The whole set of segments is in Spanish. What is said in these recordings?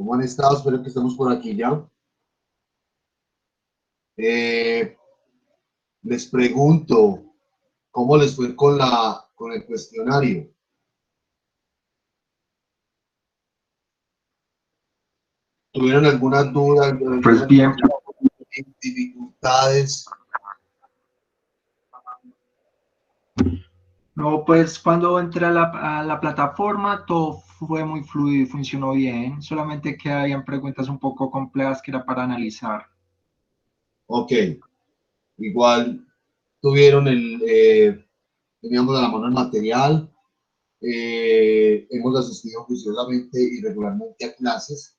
¿Cómo han estado? Espero que estemos por aquí ya. Eh, Les pregunto, ¿cómo les fue con con el cuestionario? ¿Tuvieron alguna duda, Pues algunas bien, dificultades? no, pues cuando entré a la plataforma todo fue muy fluido y funcionó bien, solamente que habían preguntas un poco complejas que era para analizar. Ok, igual tuvieron teníamos a la mano el material, hemos asistido juiciosamente y regularmente a clases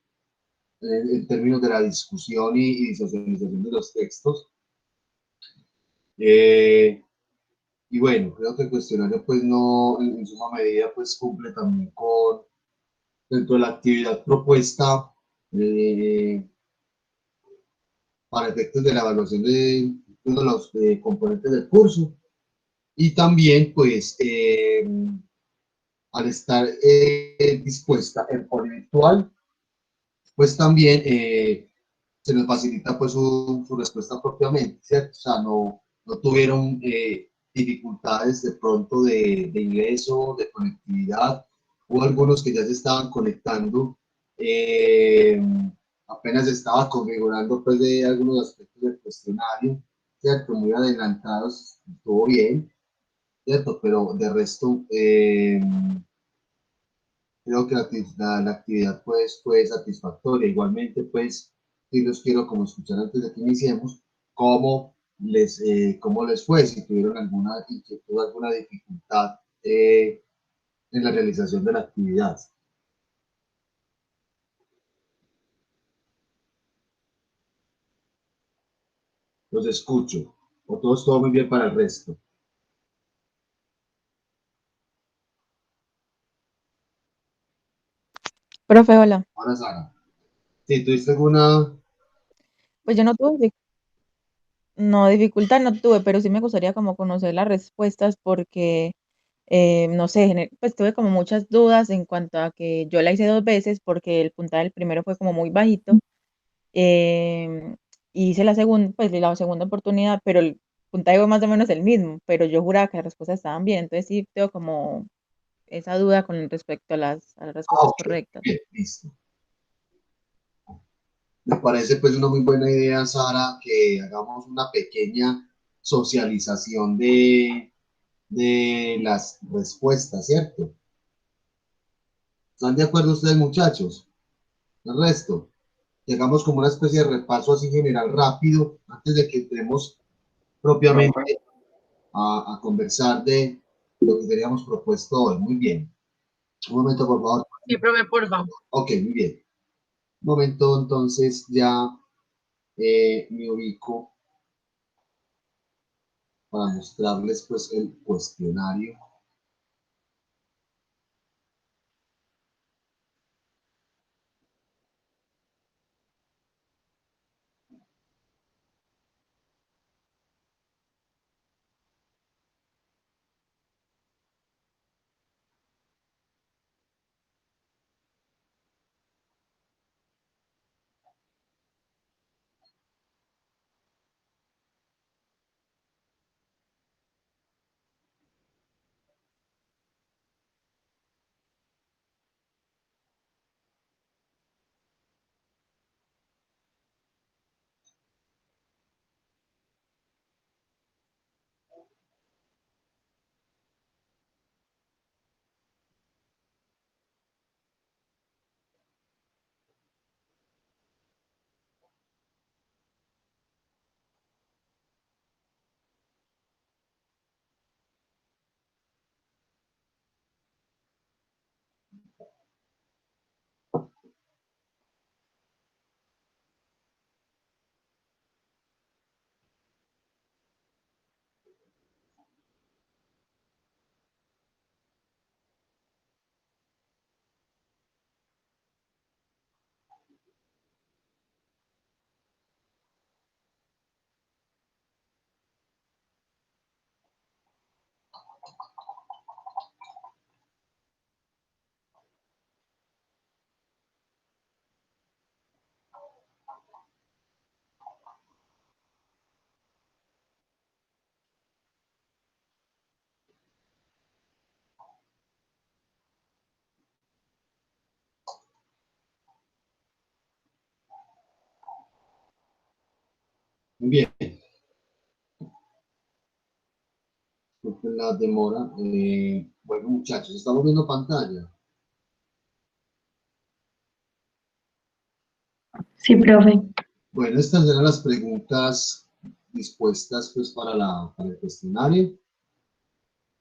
en términos de la discusión y socialización de los textos. Eh, Y bueno, creo que el cuestionario pues no, en suma medida pues cumple también con, dentro de la actividad propuesta eh, para efectos de la evaluación de uno de los componentes del curso. Y también pues al estar dispuesta en forma virtual, pues también se nos facilita pues su respuesta propiamente, ¿cierto? O sea, no tuvieron dificultades de pronto de ingreso, de conectividad, hubo algunos que ya se estaban conectando, eh, apenas estaba configurando pues de algunos aspectos del cuestionario, ¿cierto? Muy adelantados, estuvo bien, ¿cierto? Pero de resto, creo que la actividad pues fue satisfactoria. Igualmente, pues, sí los quiero como escuchar antes de que iniciemos, cómo les fue, si tuvieron alguna inquietud, alguna dificultad en la realización de la actividad. Los escucho. O todo muy bien para el resto. Profe, hola. Ahora, Sara, si tuviste alguna... Pues yo no tuve, no, dificultad no tuve, pero sí me gustaría como conocer las respuestas porque, no sé, pues tuve como muchas dudas en cuanto a que yo la hice 2 veces porque el puntaje del primero fue como muy bajito. Y hice la segunda, pues la segunda oportunidad, pero el puntaje fue más o menos el mismo, pero yo juraba que las respuestas estaban bien, entonces sí tengo como esa duda con respecto a las Ah, respuestas ok, correctas. bien, listo. Me parece pues una muy buena idea, Sara, que hagamos una pequeña socialización de las respuestas, ¿cierto? ¿Están de acuerdo ustedes, muchachos? El resto, llegamos como una especie de repaso así general rápido antes de que entremos Profe, propiamente a conversar de lo que teníamos propuesto hoy. Muy bien. Un momento, por favor. Sí, profe, por favor. Ok, muy bien. Un momento, entonces ya me ubico para mostrarles pues el cuestionario. Muy bien. Disculpen la demora. Bueno, muchachos, estamos viendo pantalla. Sí, profe. Bueno, estas eran las preguntas dispuestas pues para el cuestionario.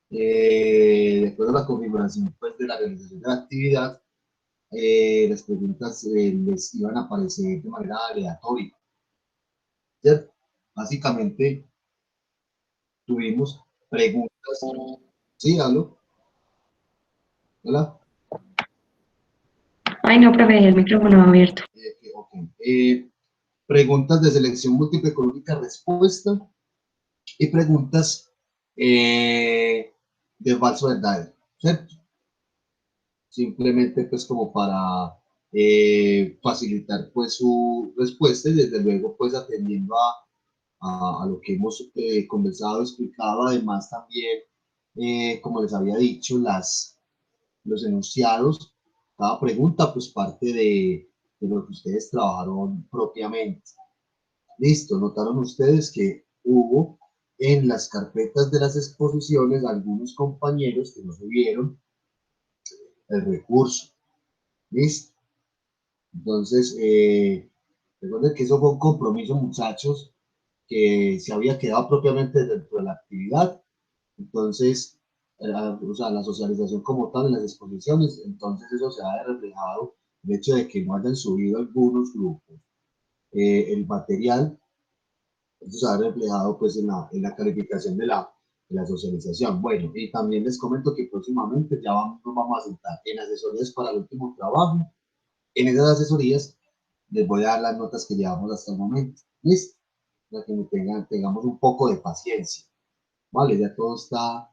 De acuerdo a la configuración pues, de la realización de la actividad, las preguntas les iban a aparecer de manera aleatoria, ¿cierto? Básicamente tuvimos preguntas. ¿Sí, hablo? ¿Hola? Ay, no, profe, el micrófono abierto. Ok. Preguntas de selección múltiple con única respuesta y preguntas de falso verdadero, ¿cierto? Simplemente pues como para facilitar pues su respuesta y desde luego pues atendiendo a lo que hemos conversado, explicado, además también, como les había dicho, los enunciados, cada pregunta pues parte de lo que ustedes trabajaron propiamente. Listo, notaron ustedes que hubo en las carpetas de las exposiciones algunos compañeros que no subieron el recurso. Listo. Entonces, recuerden que eso fue un compromiso, muchachos, que se había quedado propiamente dentro de la actividad. Entonces, o sea, la socialización como tal en las exposiciones, entonces eso se ha reflejado el hecho de que no hayan subido algunos grupos el material. Esto se ha reflejado pues en la calificación de la socialización. Bueno, y también les comento que próximamente ya nos vamos a sentar en asesorías para el último trabajo. En esas asesorías les voy a dar las notas que llevamos hasta el momento. ¿Listo? Para que tengamos un poco de paciencia. Vale, ya todo está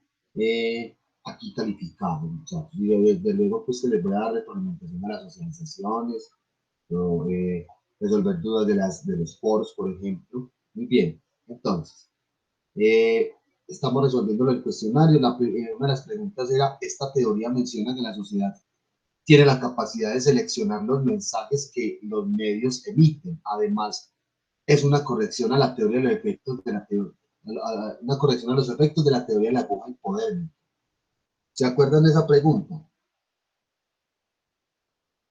aquí calificado, muchachos. Y desde luego pues que les voy a dar retroalimentación a las socializaciones, o, resolver dudas de los foros, por ejemplo. Muy bien, entonces, eh, estamos resolviendo el cuestionario. Una de las preguntas era, esta teoría menciona que la sociedad tiene la capacidad de seleccionar los mensajes que los medios emiten. Además, es una corrección a la teoría de los efectos de la teoría, una corrección a los efectos de la teoría de la aguja hipodérmica. ¿Se acuerdan de esa pregunta?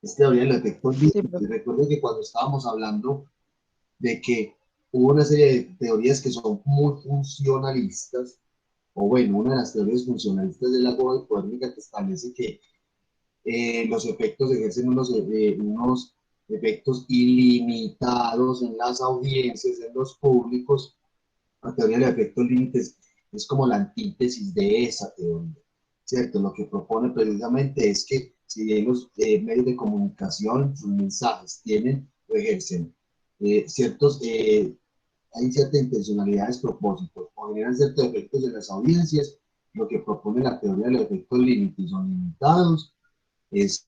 Es teoría de los efectos Sí, líquidos. Y recuerden que cuando estábamos hablando de que hubo una serie de teorías que son muy funcionalistas, o bueno, una de las teorías funcionalistas de la aguja hipodérmica que establece que los efectos ejercen unos efectos ilimitados en las audiencias, en los públicos. La teoría de los efectos límites es como la antítesis de esa teoría, ¿cierto? Lo que propone precisamente es que si bien los medios de comunicación, sus mensajes tienen o ejercen ciertos, hay cierta intencionalidades, propósitos, o generan ciertos efectos en las audiencias, lo que propone la teoría de los efectos límites son limitados, es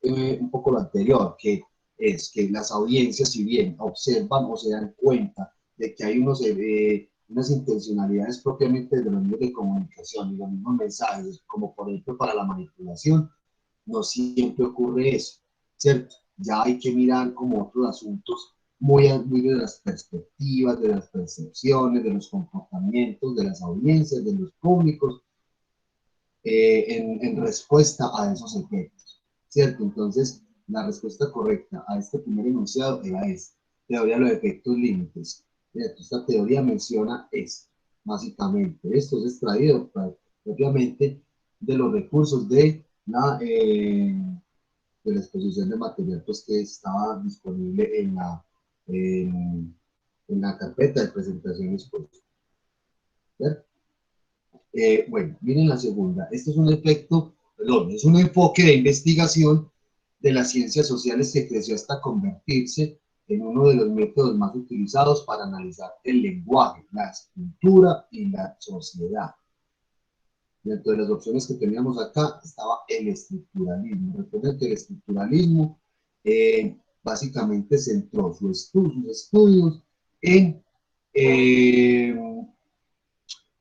un poco lo anterior, que es que las audiencias, si bien observan o se dan cuenta de que hay unas intencionalidades propiamente de los medios de comunicación y los mismos mensajes, como por ejemplo para la manipulación, no siempre ocurre eso, ¿cierto? Ya hay que mirar como otros asuntos muy de las perspectivas, de las percepciones, de los comportamientos de las audiencias, de los públicos, en respuesta a esos efectos, ¿cierto? Entonces, la respuesta correcta a este primer enunciado era esta, teoría de los efectos límites. Esta teoría menciona esto, básicamente. Esto es extraído propiamente de los recursos de la exposición de material pues, que estaba disponible en la carpeta de presentaciones. ¿Cierto? Bueno, miren la segunda. Este es un efecto, perdón, es un enfoque de investigación de las ciencias sociales que creció hasta convertirse en uno de los métodos más utilizados para analizar el lenguaje, la escritura y la sociedad. Dentro de las opciones que teníamos acá estaba el estructuralismo. Recuerden que el estructuralismo básicamente centró sus estudios eh,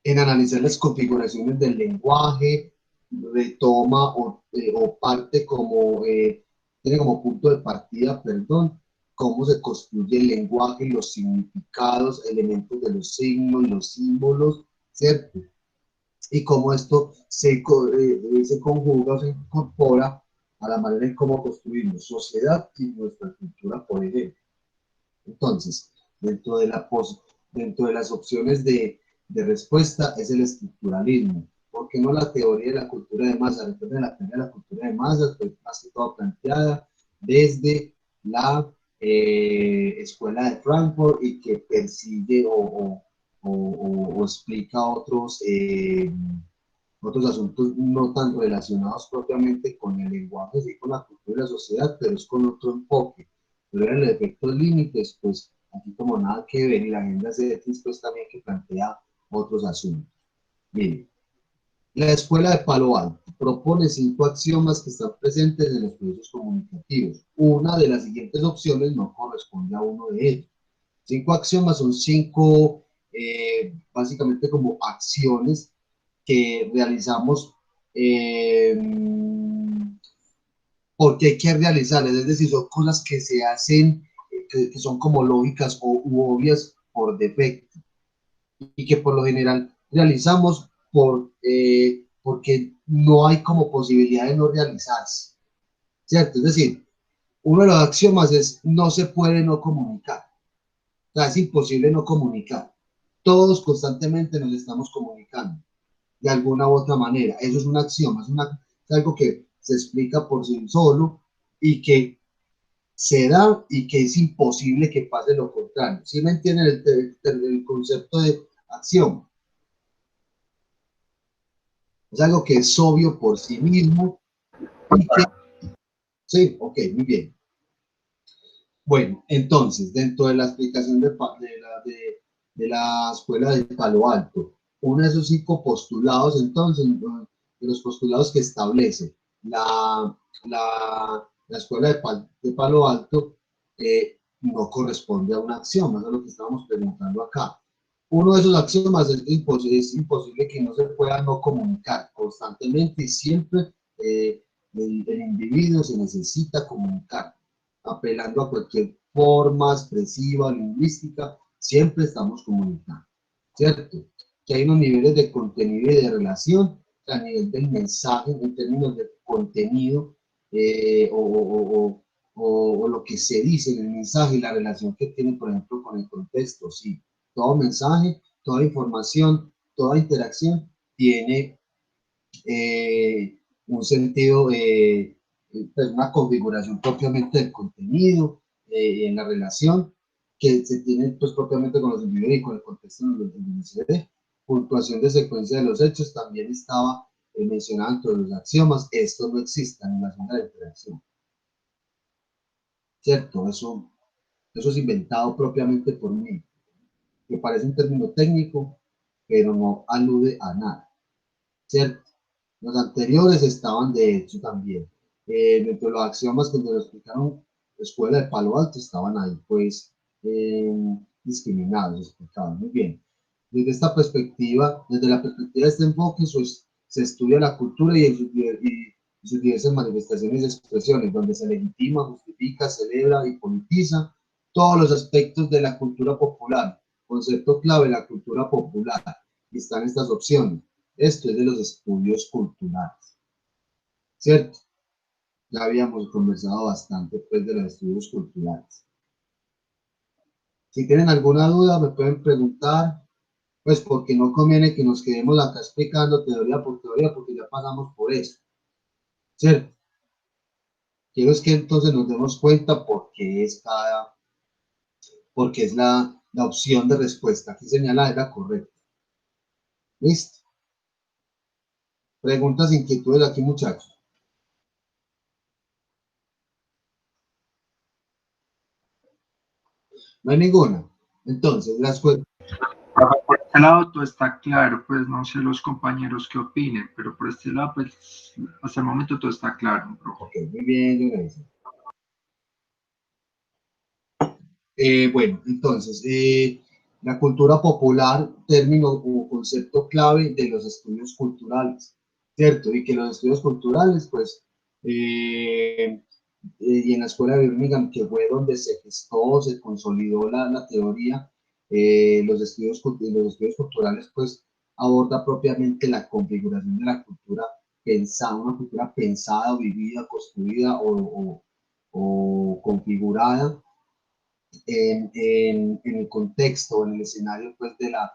en analizar las configuraciones del lenguaje, retoma o parte como, tiene como punto de partida, perdón, cómo se construye el lenguaje, los significados, elementos de los signos, los símbolos, ¿cierto? Y cómo esto se conjuga o se incorpora a la manera en cómo construimos sociedad y nuestra cultura, por ejemplo. Entonces, dentro de las opciones de respuesta es el estructuralismo. ¿Por qué no la teoría de la cultura de masas? Recuerden, la teoría de la cultura de masas, pues más que todo planteada desde la escuela de Frankfurt y que persigue o explica otros asuntos no tan relacionados propiamente con el lenguaje, sí con la cultura y la sociedad, pero es con otro enfoque. Pero en el efecto límites, pues aquí como nada que ver, y la agenda CETIS pues también que plantea otros asuntos. Miren, la escuela de Palo Alto propone 5 axiomas que están presentes en los procesos comunicativos. Una de las siguientes opciones no corresponde a uno de ellos. 5 axiomas son 5, básicamente como acciones que realizamos porque hay que realizarlas, es decir, son cosas que se hacen, que son como lógicas u obvias por defecto y que por lo general realizamos porque no hay como posibilidad de no realizarse, ¿cierto? Es decir, uno de los axiomas es no se puede no comunicar, o sea, es imposible no comunicar. Todos constantemente nos estamos comunicando de alguna u otra manera. Eso es un axioma, es algo que se explica por sí solo y que se da y que es imposible que pase lo contrario. ¿Sí me entienden el concepto de axioma? Es algo que es obvio por sí mismo y que... Sí, ok, muy bien. Bueno, entonces, dentro de la explicación de la escuela de Palo Alto, uno de esos 5 postulados, entonces, de los postulados que establece la escuela de Palo Alto, no corresponde a un axioma, eso es lo que estábamos preguntando acá. Uno de esos axiomas es imposible que no se pueda no comunicar constantemente y siempre el individuo se necesita comunicar, apelando a cualquier forma expresiva, lingüística, siempre estamos comunicando, ¿cierto? Que hay unos niveles de contenido y de relación, a nivel del mensaje, en términos de contenido, o lo que se dice en el mensaje y la relación que tiene, por ejemplo, con el contexto, sí. Todo mensaje, toda información, toda interacción tiene un sentido, pues una configuración propiamente del contenido, en la relación que se tiene pues propiamente con los individuos y con el contexto en donde se ve. Puntuación de secuencia de los hechos también estaba mencionado entre los axiomas. Esto no existe en la zona de interacción, ¿cierto? Eso es inventado propiamente por mí, que parece un término técnico, pero no alude a nada, ¿cierto? Los anteriores estaban de hecho también. Dentro de los axiomas que nos explicaron la escuela de Palo Alto estaban ahí, pues, discriminados, explicaban muy bien. Desde esta perspectiva, desde la perspectiva de este enfoque, se estudia la cultura y sus diversas manifestaciones y expresiones, donde se legitima, justifica, celebra y politiza todos los aspectos de la cultura popular. Concepto clave, la cultura popular. Y están estas opciones. Esto es de los estudios culturales, ¿cierto? Ya habíamos conversado bastante pues de los estudios culturales. Si tienen alguna duda me pueden preguntar, pues porque no conviene que nos quedemos acá explicando teoría por teoría, porque ya pasamos por eso, ¿cierto? Quiero es que entonces nos demos cuenta porque es la opción de respuesta aquí señalada es la correcta. ¿Listo? Preguntas, inquietudes aquí, muchachos. No hay ninguna. Entonces, por este lado todo está claro, pues no sé los compañeros qué opinen, pero por este lado, pues hasta el momento todo está claro, profe. Ok, muy bien, gracias. Bueno, entonces, la cultura popular, término o concepto clave de los estudios culturales, ¿cierto? Y que los estudios culturales, pues, y en la escuela de Birmingham, que fue donde se gestó, se consolidó la teoría, los estudios culturales, pues aborda propiamente la configuración de la cultura pensada, una cultura pensada, vivida, construida o configurada en el contexto, en el escenario pues, de las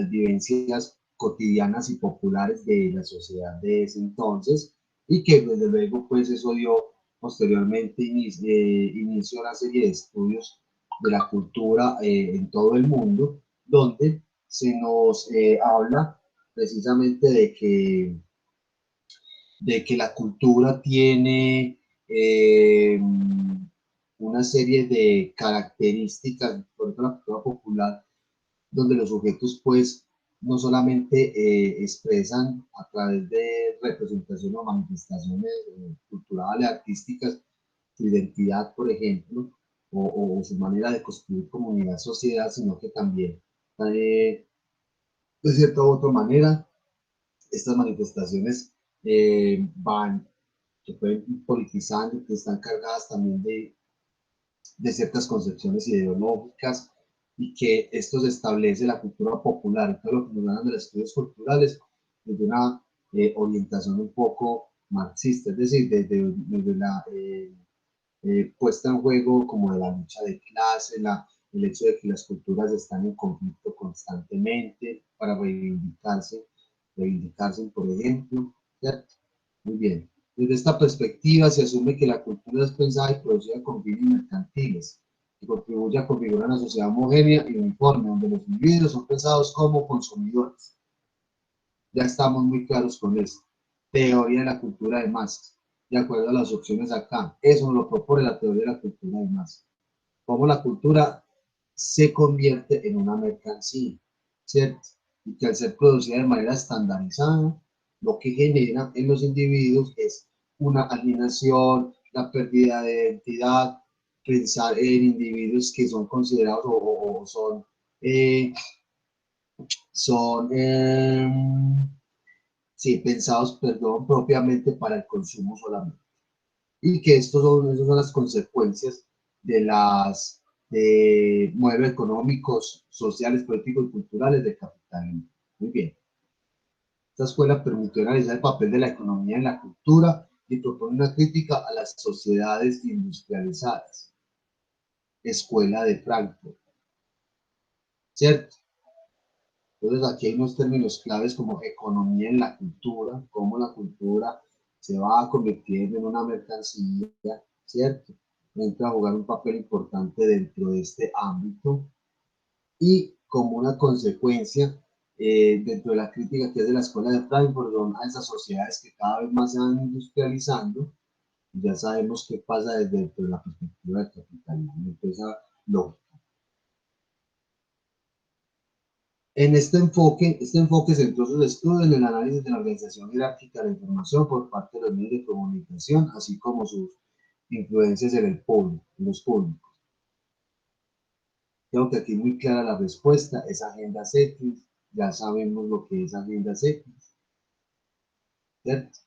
vivencias cotidianas y populares de la sociedad de ese entonces, y que desde luego pues eso dio posteriormente inicio a una serie de estudios de la cultura en todo el mundo, donde se nos habla precisamente de que la cultura tiene una serie de características, por ejemplo, la cultura popular, donde los sujetos, pues, no solamente expresan a través de representaciones o manifestaciones culturales, artísticas, su identidad, por ejemplo, o su manera de construir comunidad, sociedad, sino que también, de cierta u otra manera, estas manifestaciones van, se pueden ir politizando, que están cargadas también de ciertas concepciones ideológicas y que esto se establece la cultura popular, todo lo que nos dan de los estudios culturales, desde una orientación un poco marxista, es decir, desde la puesta en juego como de la lucha de clase, el hecho de que las culturas están en conflicto constantemente para reivindicarse por ejemplo, ¿cierto? Muy bien. Desde esta perspectiva se asume que la cultura es pensada y producida con fines mercantiles, que contribuye a configurar una sociedad homogénea y uniforme, donde los individuos son pensados como consumidores. Ya estamos muy claros con esto. Teoría de la cultura de masas. De acuerdo a las opciones acá. Eso nos lo propone la teoría de la cultura de masas. Cómo la cultura se convierte en una mercancía, ¿cierto? Y que al ser producida de manera estandarizada, lo que genera en los individuos es una alienación, la pérdida de identidad, pensar en individuos que son considerados o son sí, pensados, perdón, propiamente para el consumo solamente. Y que esas son las consecuencias de las modelos económicos, sociales, políticos y culturales del capitalismo. Muy bien. Esta escuela permitió analizar el papel de la economía en la cultura y propone una crítica a las sociedades industrializadas. Escuela de Frankfurt, ¿cierto? Entonces aquí hay unos términos claves como economía en la cultura, cómo la cultura se va convirtiendo en una mercancía, ¿cierto? Entra a jugar un papel importante dentro de este ámbito y como una consecuencia dentro de la crítica que es de la escuela de Frankfurt a esas sociedades que cada vez más se van industrializando, ya sabemos qué pasa desde dentro de la perspectiva del capitalismo, empieza lógica. En este enfoque centró sus estudios en el análisis de la organización jerárquica de la información por parte de los medios de comunicación, así como sus influencias en el público, en los públicos. Creo que aquí muy clara la respuesta, es Agenda Settings, ya sabemos lo que es Agenda Settings, ¿cierto?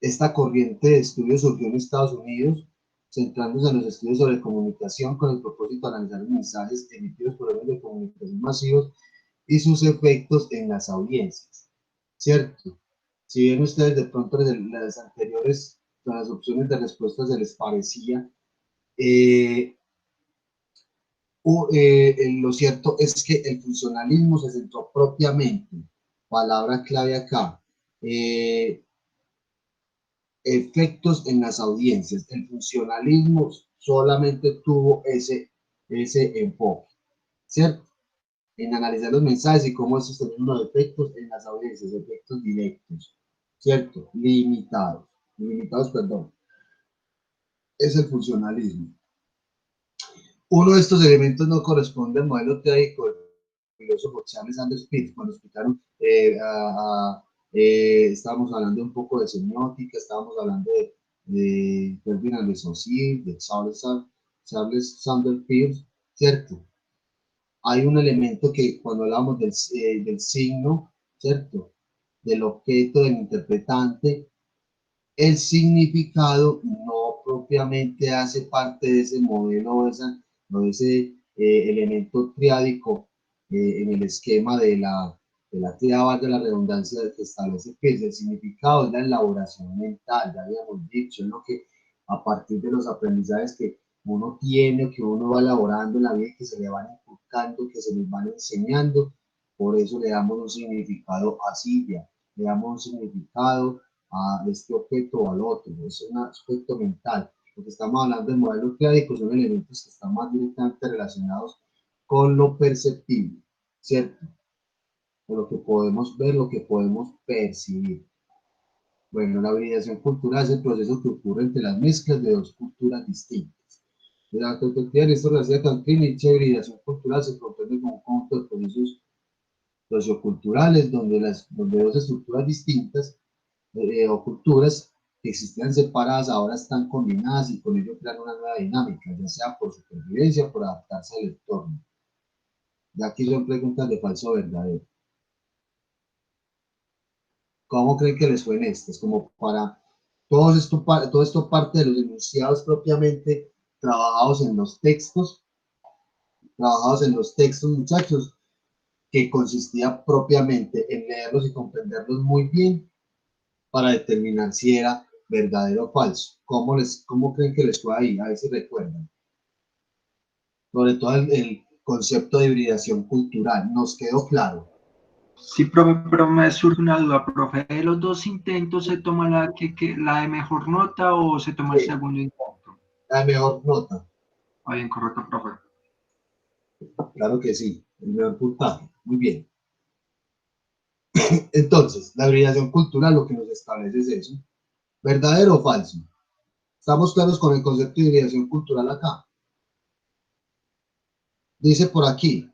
Esta corriente de estudios surgió en Estados Unidos, centrándose en los estudios sobre comunicación con el propósito de analizar los mensajes emitidos por los medios de comunicación masivos y sus efectos en las audiencias, ¿cierto? Si bien ustedes de pronto las anteriores, las opciones de respuesta se les parecía, lo cierto es que el funcionalismo se centró propiamente, palabra clave acá, efectos en las audiencias. El funcionalismo solamente tuvo ese enfoque, ¿cierto? En analizar los mensajes y cómo esos tienen unos efectos en las audiencias, efectos directos, ¿cierto? Limitados, perdón. Es el funcionalismo. Uno de estos elementos no corresponde al modelo teórico del filósofo Charles Sanders Peirce, cuando explicaron, estábamos hablando un poco de semiótica, estábamos hablando de Ferdinand de Saussure, de Charles Sanders Peirce, ¿cierto? Hay un elemento que cuando hablamos del signo, ¿cierto? Del objeto, del interpretante, el significado no propiamente hace parte de ese modelo o de ese elemento triádico en el esquema de la tríada de la redundancia que establece que el significado es la elaboración mental, ya habíamos dicho, es lo que a partir de los aprendizajes que uno tiene, que uno va elaborando en la vida, que se le van inculcando, que se les van enseñando, por eso le damos un significado así, ya, le damos un significado a este objeto o al otro, es un aspecto mental. Lo que estamos hablando de modelos cládicos son elementos que están más directamente relacionados con lo perceptible, ¿cierto? Con lo que podemos ver, lo que podemos percibir. Bueno, la hibridación cultural es el proceso que ocurre entre las mezclas de dos culturas distintas. De la perspectiva de esta García Cancrín, dicha hibridación cultural se comprende como un conjunto de procesos socioculturales donde dos estructuras distintas o culturas que existían separadas ahora están combinadas y con ello crean una nueva dinámica, ya sea por supervivencia o por adaptarse al entorno. Ya aquí son preguntas de falso o verdadero. ¿Cómo creen que les suenen estas? Como para todo esto parte de los enunciados propiamente trabajados en los textos, muchachos, que consistía propiamente en leerlos y comprenderlos muy bien para determinar si era verdadero o falso. ¿Cómo creen que les fue ahí? A ver si recuerdan. Sobre todo el concepto de hibridación cultural. ¿Nos quedó claro? Sí, profe, pero me surge una duda, profe. ¿De los dos intentos se toma la de mejor nota o se toma el Sí, segundo intento? la mejor nota. Ah, bien, correcto, profe. Claro que sí, el mejor puntaje. Muy bien. Entonces, la hibridación cultural lo que nos establece es eso. ¿Verdadero o falso? ¿Estamos claros con el concepto de hibridación cultural acá? Dice por aquí,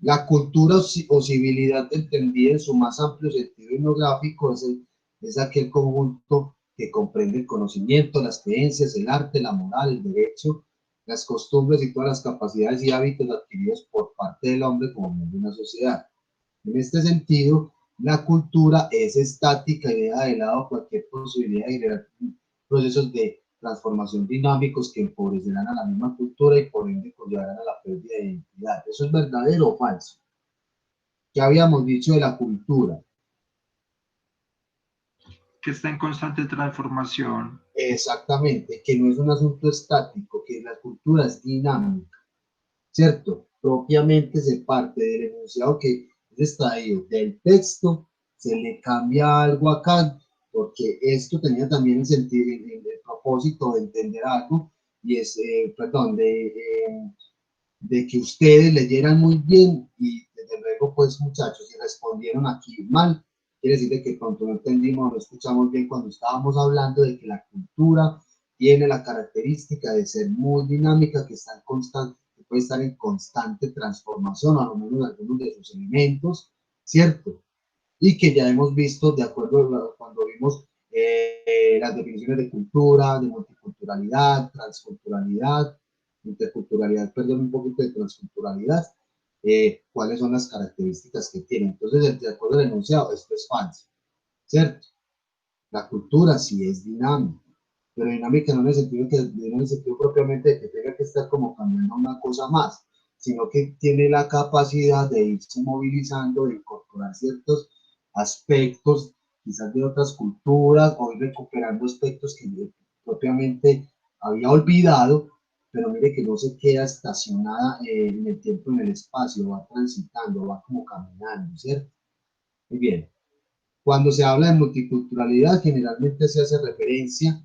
la cultura o civilidad entendida en su más amplio sentido etnográfico es aquel conjunto que comprende el conocimiento, las creencias, el arte, la moral, el derecho, las costumbres y todas las capacidades y hábitos adquiridos por parte del hombre como miembro de una sociedad. En este sentido, la cultura es estática y deja de lado cualquier posibilidad de generar procesos de transformación dinámicos que empobrecerán a la misma cultura y por ende conllevarán a la pérdida de identidad. ¿Eso es verdadero o falso? Ya habíamos dicho de la cultura. Que está en constante transformación. Exactamente, que no es un asunto estático, que la cultura es dinámica, ¿cierto? Propiamente se parte del enunciado que es extraído del texto, se le cambia algo acá, porque esto tenía también el sentido, el propósito de entender algo, y es, perdón, de que ustedes leyeran muy bien y desde luego, pues muchachos, si respondieron aquí mal, quiere decir de que pronto no entendimos, no escuchamos bien cuando estábamos hablando de que la cultura tiene la característica de ser muy dinámica, que está en constante, que puede estar en constante transformación, a lo menos algunos de sus elementos, ¿cierto? Y que ya hemos visto, de acuerdo a cuando vimos las definiciones de cultura, de multiculturalidad, transculturalidad, interculturalidad, perdón, un poquito de transculturalidad, cuáles son las características que tiene. Entonces, de acuerdo al enunciado, esto es falso, ¿cierto? La cultura sí es dinámica, pero dinámica no en el sentido, no en el sentido propiamente de que tenga que estar como cambiando una cosa más, sino que tiene la capacidad de irse movilizando, de incorporar ciertos aspectos, quizás de otras culturas, o ir recuperando aspectos que propiamente había olvidado, pero mire que no se queda estacionada en el tiempo, en el espacio, va transitando, va como caminando, ¿cierto? Muy bien. Cuando se habla de multiculturalidad, generalmente se hace referencia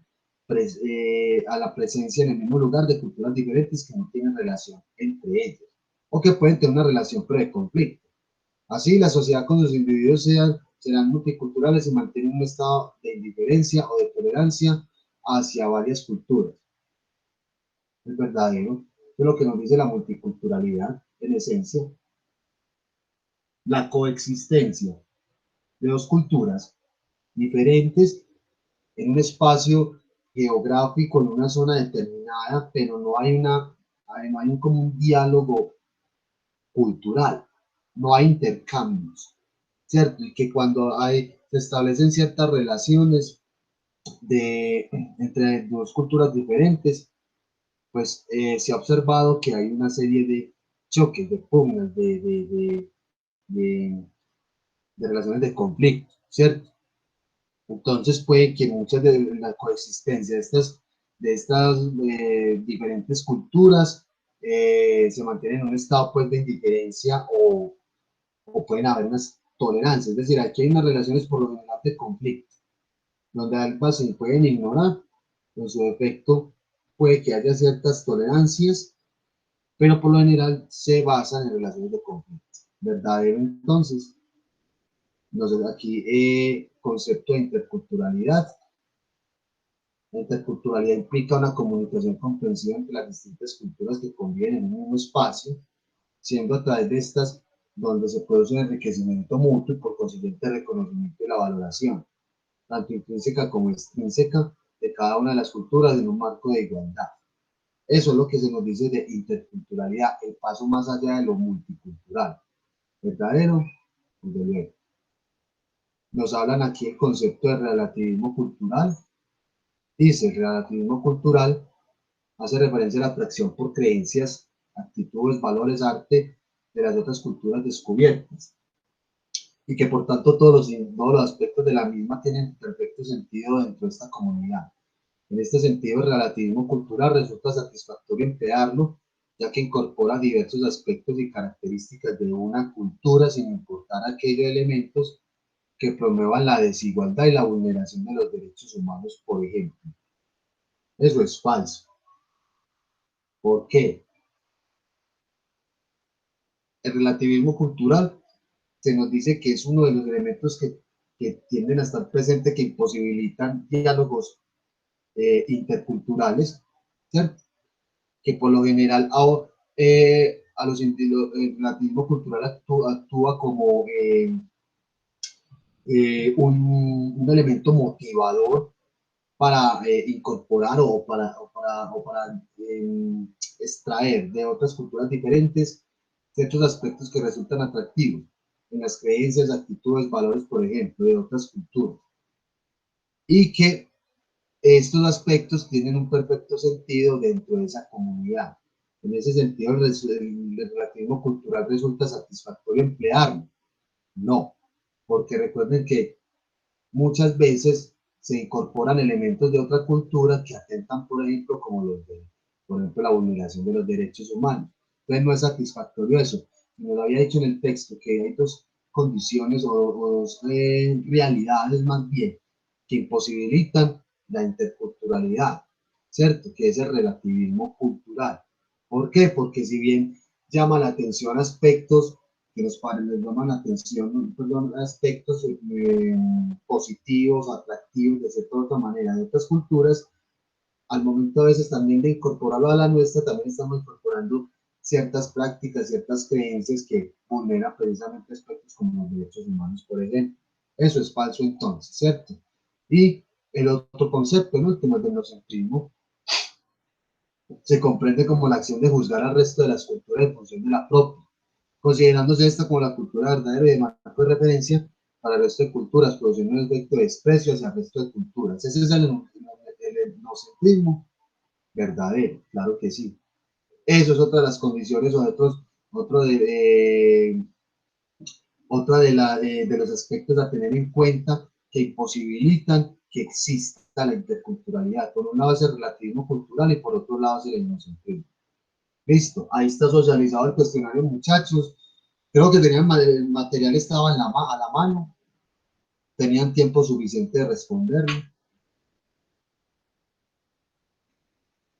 a la presencia en el mismo lugar de culturas diferentes que no tienen relación entre ellas, o que pueden tener una relación pero de conflicto. Así, la sociedad con los individuos serán multiculturales y mantienen un estado de indiferencia o de tolerancia hacia varias culturas. Es verdadero, es lo que nos dice la multiculturalidad, en esencia. La coexistencia de dos culturas diferentes en un espacio geográfico, en una zona determinada, pero no hay como un diálogo cultural, no hay intercambios, ¿cierto? Y que cuando se establecen ciertas relaciones, entre dos culturas diferentes, pues se ha observado que hay una serie de choques, de pugnas, de relaciones de conflicto, ¿cierto? Entonces puede que muchas de la coexistencia de estas diferentes culturas se mantienen en un estado pues, de indiferencia o pueden haber unas tolerancias, es decir, aquí hay unas relaciones por lo general de conflicto, donde ambas se pueden ignorar, en su efecto puede que haya ciertas tolerancias, pero por lo general se basan en relaciones de conflicto. ¿Verdadero entonces? Entonces aquí concepto de interculturalidad. La interculturalidad implica una comunicación comprensiva entre las distintas culturas que conviven en un mismo espacio, siendo a través de estas donde se produce un enriquecimiento mutuo y por consiguiente reconocimiento y la valoración, tanto intrínseca como extrínseca, de cada una de las culturas en un marco de igualdad. Eso es lo que se nos dice de interculturalidad, el paso más allá de lo multicultural. ¿Verdadero? Desde luego. Nos hablan aquí el concepto de relativismo cultural. Dice, el relativismo cultural hace referencia a la atracción por creencias, actitudes, valores, arte de las otras culturas descubiertas y que por tanto todos los aspectos de la misma tienen perfecto sentido dentro de esta comunidad. En este sentido, el relativismo cultural resulta satisfactorio emplearlo, ya que incorpora diversos aspectos y características de una cultura sin importar aquellos elementos que promuevan la desigualdad y la vulneración de los derechos humanos, por ejemplo. Eso es falso. ¿Por qué? El relativismo cultural se nos dice que es uno de los elementos que tienden a estar presentes, que imposibilitan diálogos interculturales, ¿cierto? Que por lo general el relativismo cultural actúa como un elemento motivador para incorporar o para extraer de otras culturas diferentes ciertos aspectos que resultan atractivos en las creencias, actitudes, valores, por ejemplo, de otras culturas. Y que estos aspectos tienen un perfecto sentido dentro de esa comunidad. En ese sentido, el relativismo cultural resulta satisfactorio emplearlo. No, porque recuerden que muchas veces se incorporan elementos de otra cultura que atentan, por ejemplo, como por ejemplo, la vulneración de los derechos humanos. Entonces no es satisfactorio eso. Nos había dicho en el texto que hay dos condiciones o dos realidades más bien que imposibilitan la interculturalidad, ¿cierto? Que es el relativismo cultural. ¿Por qué? Porque si bien llama la atención aspectos que nos llaman la atención, perdón, aspectos positivos, atractivos, de cierta otra manera, de otras culturas, al momento a veces también de incorporarlo a la nuestra, también estamos incorporando ciertas prácticas, ciertas creencias que vulneran precisamente aspectos como los derechos humanos, por ejemplo. Eso es falso entonces, ¿cierto? Y el otro concepto, el último, el etnocentrismo, se comprende como la acción de juzgar al resto de las culturas en función de la propia, considerándose esta como la cultura verdadera y de marco de referencia para el resto de culturas, produciendo un efecto de desprecio hacia el resto de culturas. Ese es el etnocentrismo verdadero, claro que sí. Eso es otra de las condiciones o otra de los aspectos a tener en cuenta que imposibilitan que exista la interculturalidad. Por un lado es el relativismo cultural y por otro lado es el etnocentrismo. Listo, ahí está socializado el cuestionario, muchachos. Creo que tenían el material estaba a la mano, tenían tiempo suficiente de responderlo.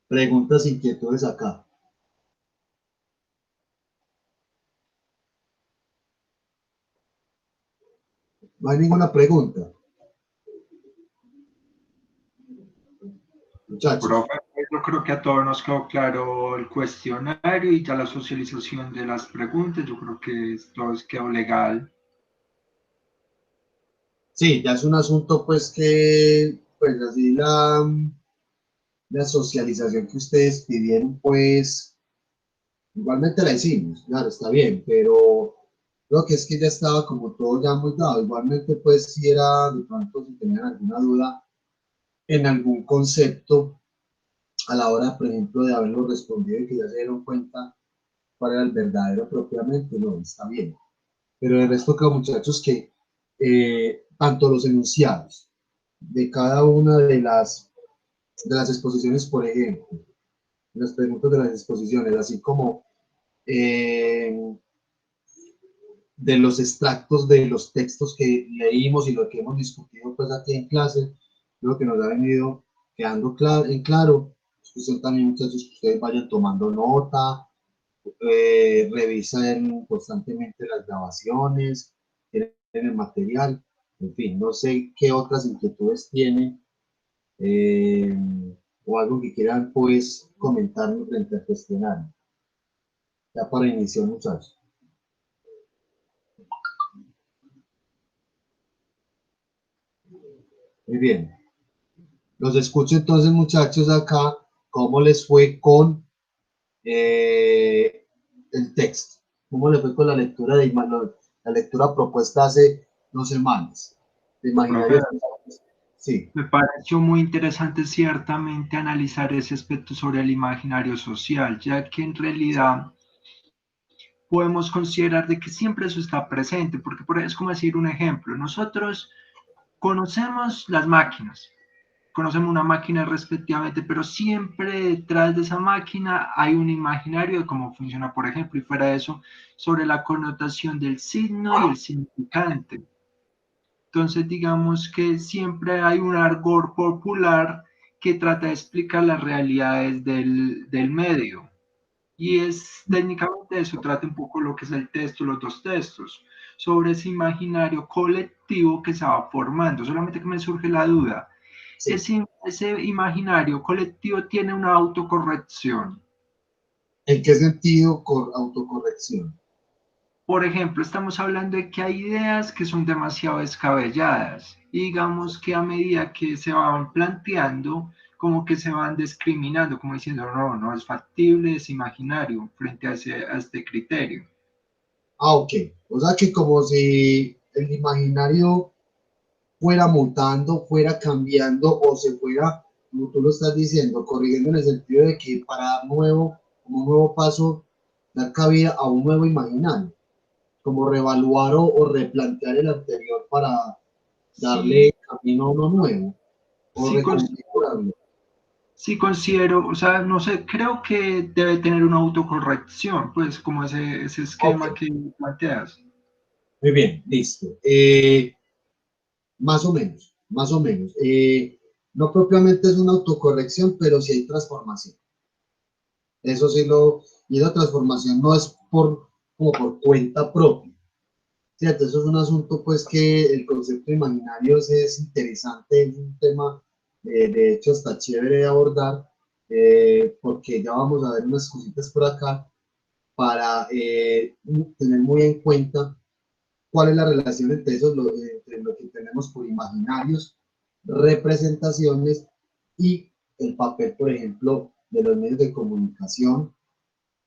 Preguntas, inquietudes acá. No hay ninguna pregunta. Muchachos. Profe, yo creo que a todos nos quedó claro el cuestionario y ya la socialización de las preguntas. Yo creo que todo quedó legal. Sí, ya es un asunto pues que, pues así la socialización que ustedes pidieron, pues igualmente la hicimos, claro, está bien, pero lo que es que ya estaba como todo ya muy dado. Igualmente pues si era, de pronto si tenían alguna duda, en algún concepto a la hora, por ejemplo, de haberlo respondido y que ya se dieron cuenta cuál era el verdadero propiamente, no, está bien. Pero el resto creo, muchachos, que tanto los enunciados de cada una de las exposiciones, por ejemplo, las preguntas de las exposiciones, así como de los extractos de los textos que leímos y lo que hemos discutido pues aquí en clase, lo que nos ha venido quedando en claro, pues también muchachos que ustedes vayan tomando nota, revisen constantemente las grabaciones, tienen el material, en fin, no sé qué otras inquietudes tienen eh, o algo que quieran pues comentarnos frente al cuestionario. Ya para iniciar, muchachos. Muy bien. Los escucho entonces, muchachos, acá, cómo les fue con el texto, cómo les fue con la lectura la lectura propuesta hace 2 semanas. De Profe, imaginarios. Sí, me pareció muy interesante ciertamente analizar ese aspecto sobre el imaginario social, ya que en realidad podemos considerar de que siempre eso está presente, porque es como decir un ejemplo, nosotros conocemos las máquinas, conocemos una máquina respectivamente, pero siempre detrás de esa máquina hay un imaginario de cómo funciona, por ejemplo, y fuera de eso, sobre la connotación del signo y el significante. Entonces, digamos que siempre hay un argot popular que trata de explicar las realidades del medio. Y es técnicamente de eso trata un poco lo que es el texto, los dos textos, sobre ese imaginario colectivo que se va formando. Solamente que me surge la duda, sí. ese imaginario colectivo tiene una autocorrección. ¿En qué sentido autocorrección? Por ejemplo, estamos hablando de que hay ideas que son demasiado descabelladas y digamos que a medida que se van planteando, como que se van discriminando, como diciendo, no, no es factible, es imaginario frente a este criterio. Ah, ok. O sea que como si el imaginario fuera mutando, fuera cambiando o se fuera, como tú lo estás diciendo, corrigiendo en el sentido de que para dar como un nuevo paso, dar cabida a un nuevo imaginario, como reevaluar o replantear el anterior para Sí, darle camino a uno nuevo o sí, reconfigurarlo. sí considero, o sea, no sé, creo que debe tener una autocorrección, pues como ese Ok, esquema que planteas. muy bien, listo. Más o menos, más o menos. No propiamente es una autocorrección, pero sí hay transformación. Eso sí y la transformación no es como por cuenta propia, ¿cierto? Eso es un asunto, pues, que el concepto de imaginarios es interesante, es un tema, de hecho, está chévere de abordar, porque ya vamos a ver unas cositas por acá para tener muy en cuenta cuál es la relación entre entre lo que tenemos por imaginarios, representaciones y el papel, por ejemplo, de los medios de comunicación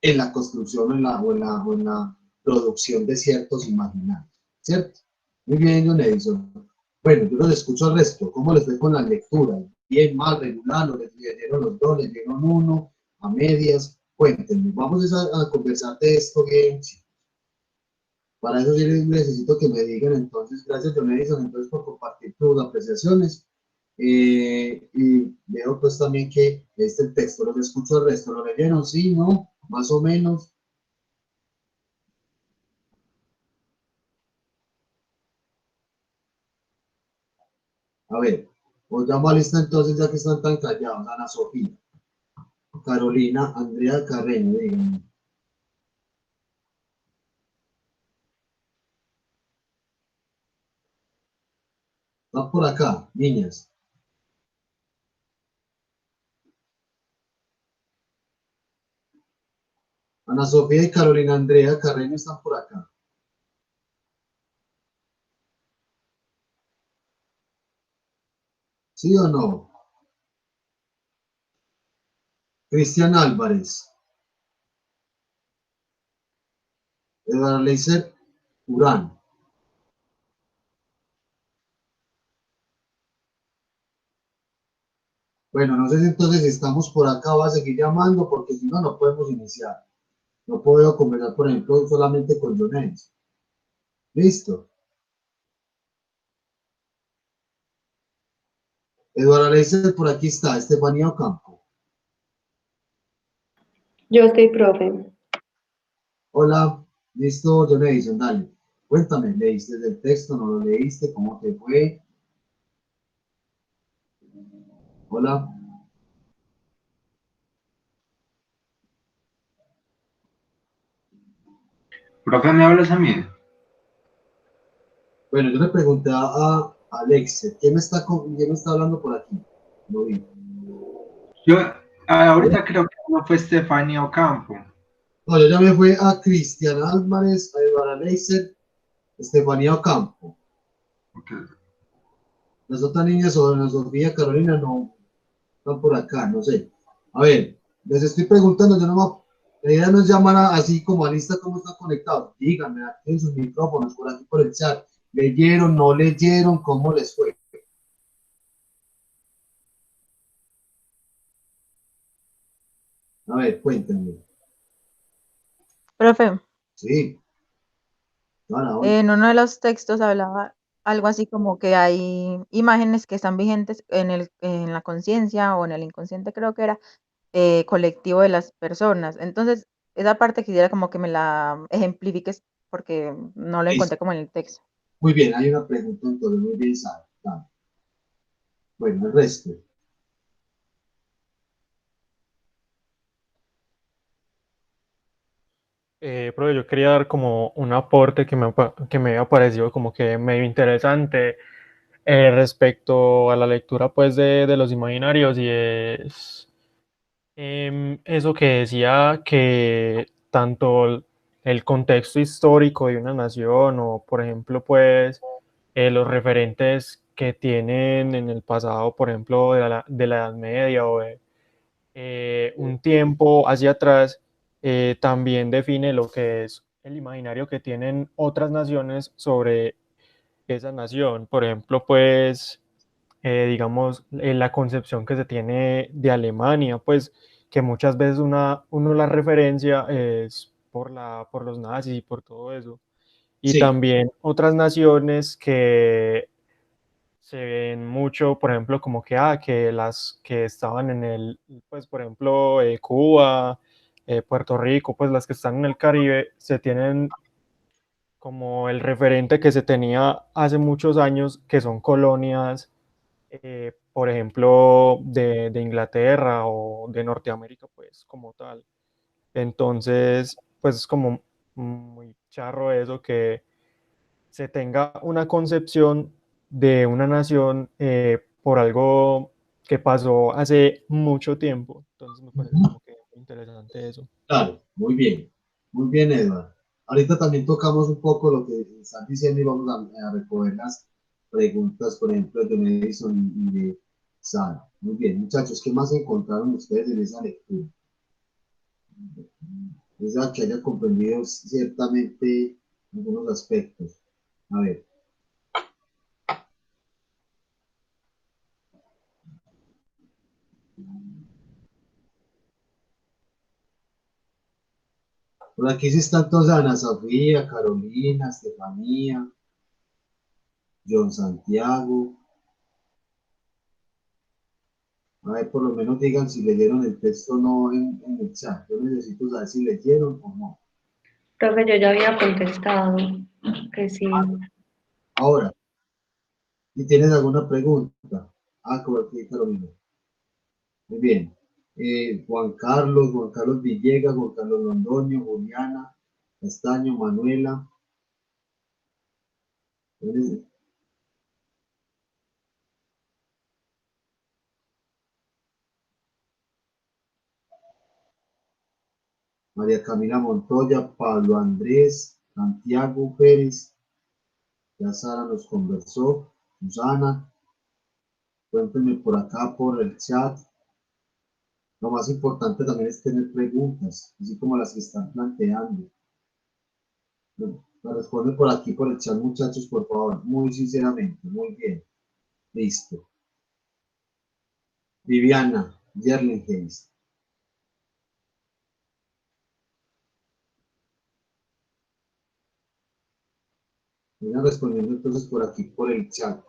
en la construcción o en la producción de ciertos imaginarios, ¿cierto? Muy bien, John Edison. Bueno, yo los escucho al resto. ¿Cómo les fue con la lectura? Bien, mal, regular, les leyeron los dos, les dieron uno, a medias. Cuéntenme, vamos a conversar de esto bien. Para eso sí necesito que me digan entonces, gracias John Edison, entonces por compartir tus apreciaciones. Y veo pues también que este texto, los escucho el resto, ¿lo leyeron? Sí, ¿no? Más o menos. A ver, os llamo a lista entonces ya que están tan callados. Ana Sofía, Carolina, Andrea Carreño, díganme. Va por acá, niñas. Ana Sofía y Carolina Andrea Carreño están por acá. ¿Sí o no? Cristian Álvarez, Eduardo Leiser Urán. Bueno, no sé si entonces estamos por acá, va a seguir llamando, porque si no, no podemos iniciar. No puedo conversar, por ejemplo, solamente con Jones. Listo. Eduardo Leiser, por aquí está. Estefanía Ocampo. Yo estoy, profe. Hola. Listo, Jones, dale. Cuéntame, ¿leíste el texto? ¿No lo leíste? ¿Cómo te fue? Hola. Profe, ¿me hablas a mí? Bueno, yo le pregunté a Alex, ¿quién me está hablando por aquí? Lo vi. Yo ahorita creo que no fue Estefanía Ocampo. No, yo ya me fui a Cristian Álvarez, a Eduardo Leiser, Estefanía Ocampo. Okay. Las otras niñas, Ana Sofía, Carolina, no están por acá, no sé. A ver, les estoy preguntando, la idea no es llamar así como a lista cómo están conectados. Díganme, en sus micrófonos, por aquí por el chat. ¿Leyeron, no leyeron? ¿Cómo les fue? A ver, cuéntenme. Profe, Sí, hoy. en uno de los textos hablaba algo así como que hay imágenes que están vigentes en la conciencia o en el inconsciente, creo que era, colectivo de las personas. Entonces, esa parte quisiera como que me la ejemplifiques porque no lo encontré Listo. como en el texto. Muy bien, hay una pregunta entonces, muy bien, Sara. Dale. Bueno, el resto. Profe, yo quería dar como un aporte que me había parecido como que medio interesante respecto a la lectura pues de los imaginarios y es eso que decía que tanto el contexto histórico de una nación o por ejemplo pues los referentes que tienen en el pasado, por ejemplo de la Edad Media o de un tiempo hacia atrás, también define lo que es el imaginario que tienen otras naciones sobre esa nación. Por ejemplo, pues, digamos, la concepción que se tiene de Alemania, pues, que muchas veces uno la referencia es por los nazis y por todo eso. Y Sí. también otras naciones que se ven mucho, por ejemplo, como que, que las que estaban en pues, por ejemplo, Cuba, Puerto Rico, pues las que están en el Caribe, se tienen como el referente que se tenía hace muchos años, que son colonias, por ejemplo, de Inglaterra o de Norteamérica, pues, como tal. Entonces, pues es como muy charro eso que se tenga una concepción de una nación por algo que pasó hace mucho tiempo. Entonces me parece Ujú. como que interesante eso. Claro, muy bien. Muy bien, Eduardo. Ahorita también tocamos un poco lo que están diciendo y vamos a recoger las preguntas, por ejemplo, de Madison y de Sara. Muy bien, muchachos, ¿qué más encontraron ustedes en esa lectura? Esa que haya comprendido ciertamente algunos aspectos. A ver, por aquí sí están todos: Ana Sofía, Carolina, Estefanía, John Santiago. A ver, por lo menos digan si leyeron el texto o no en el chat. Yo necesito saber si leyeron o no. Profe, yo ya había contestado que sí. Ahora, si tienes alguna pregunta, como aquí, Carolina. Muy bien. Juan Carlos Villegas, Juan Carlos Londoño, Juliana, Castaño, Manuela, María Camila Montoya, Pablo Andrés, Santiago Pérez, ya Sara nos conversó, Susana, cuéntenme por acá por el chat. Lo más importante también es tener preguntas, así como las que están planteando. Me responden por aquí, por el chat, muchachos, por favor, muy sinceramente, muy bien. Listo. Viviana, Yerlen Hayes. Voy a respondiendo entonces por aquí, por el chat.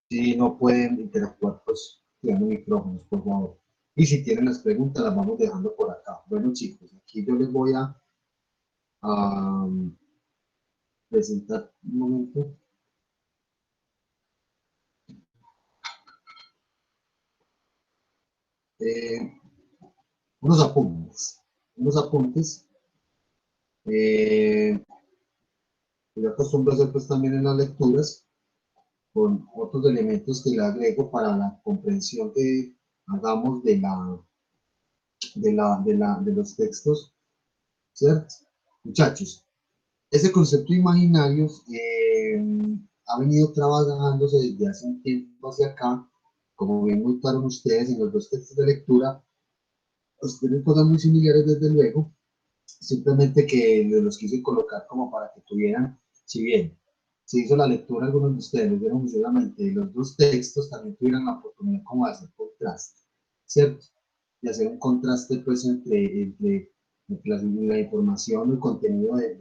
Si no pueden interactuar, pues tirando micrófonos, por favor. Y si tienen las preguntas, las vamos dejando por acá. Bueno, chicos, aquí yo les voy a presentar un momento. Unos apuntes. Unos apuntes. Yo acostumbro hacer pues también en las lecturas, con otros elementos que le agrego para la comprensión que hagamos de los textos, ¿cierto? Muchachos, ese concepto imaginario ha venido trabajándose desde hace un tiempo hacia acá, como bien notaron ustedes en los dos textos de lectura, pues tienen cosas muy similares desde luego, simplemente que los quise colocar como para que tuvieran, si bien se hizo la lectura, algunos de ustedes lo vieron visualmente, los dos textos también tuvieran la oportunidad como de hacer contraste, ¿cierto? De hacer un contraste pues entre la información y el contenido de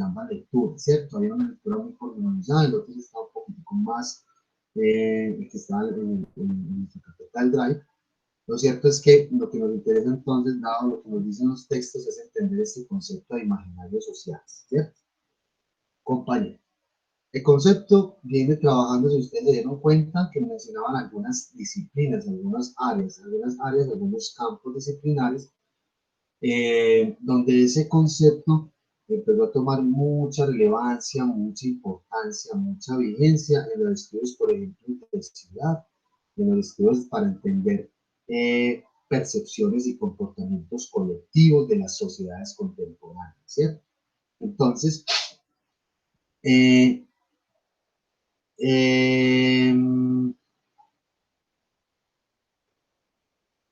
ambas lecturas, ¿cierto? Había una lectura muy pormenorizada, el otro estaba un poquito más, el que estaba en nuestra carpeta del Drive. Lo cierto es que lo que nos interesa entonces, dado lo que nos dicen los textos, es entender este concepto de imaginarios sociales, ¿cierto? Compañero, el concepto viene trabajando, si ustedes se dieron cuenta, que mencionaban algunas disciplinas, algunos campos disciplinares, donde ese concepto empezó a tomar mucha relevancia, mucha importancia, mucha vigencia en los estudios, por ejemplo, de intensidad, en los estudios para entender percepciones y comportamientos colectivos de las sociedades contemporáneas, ¿cierto? Entonces, eh,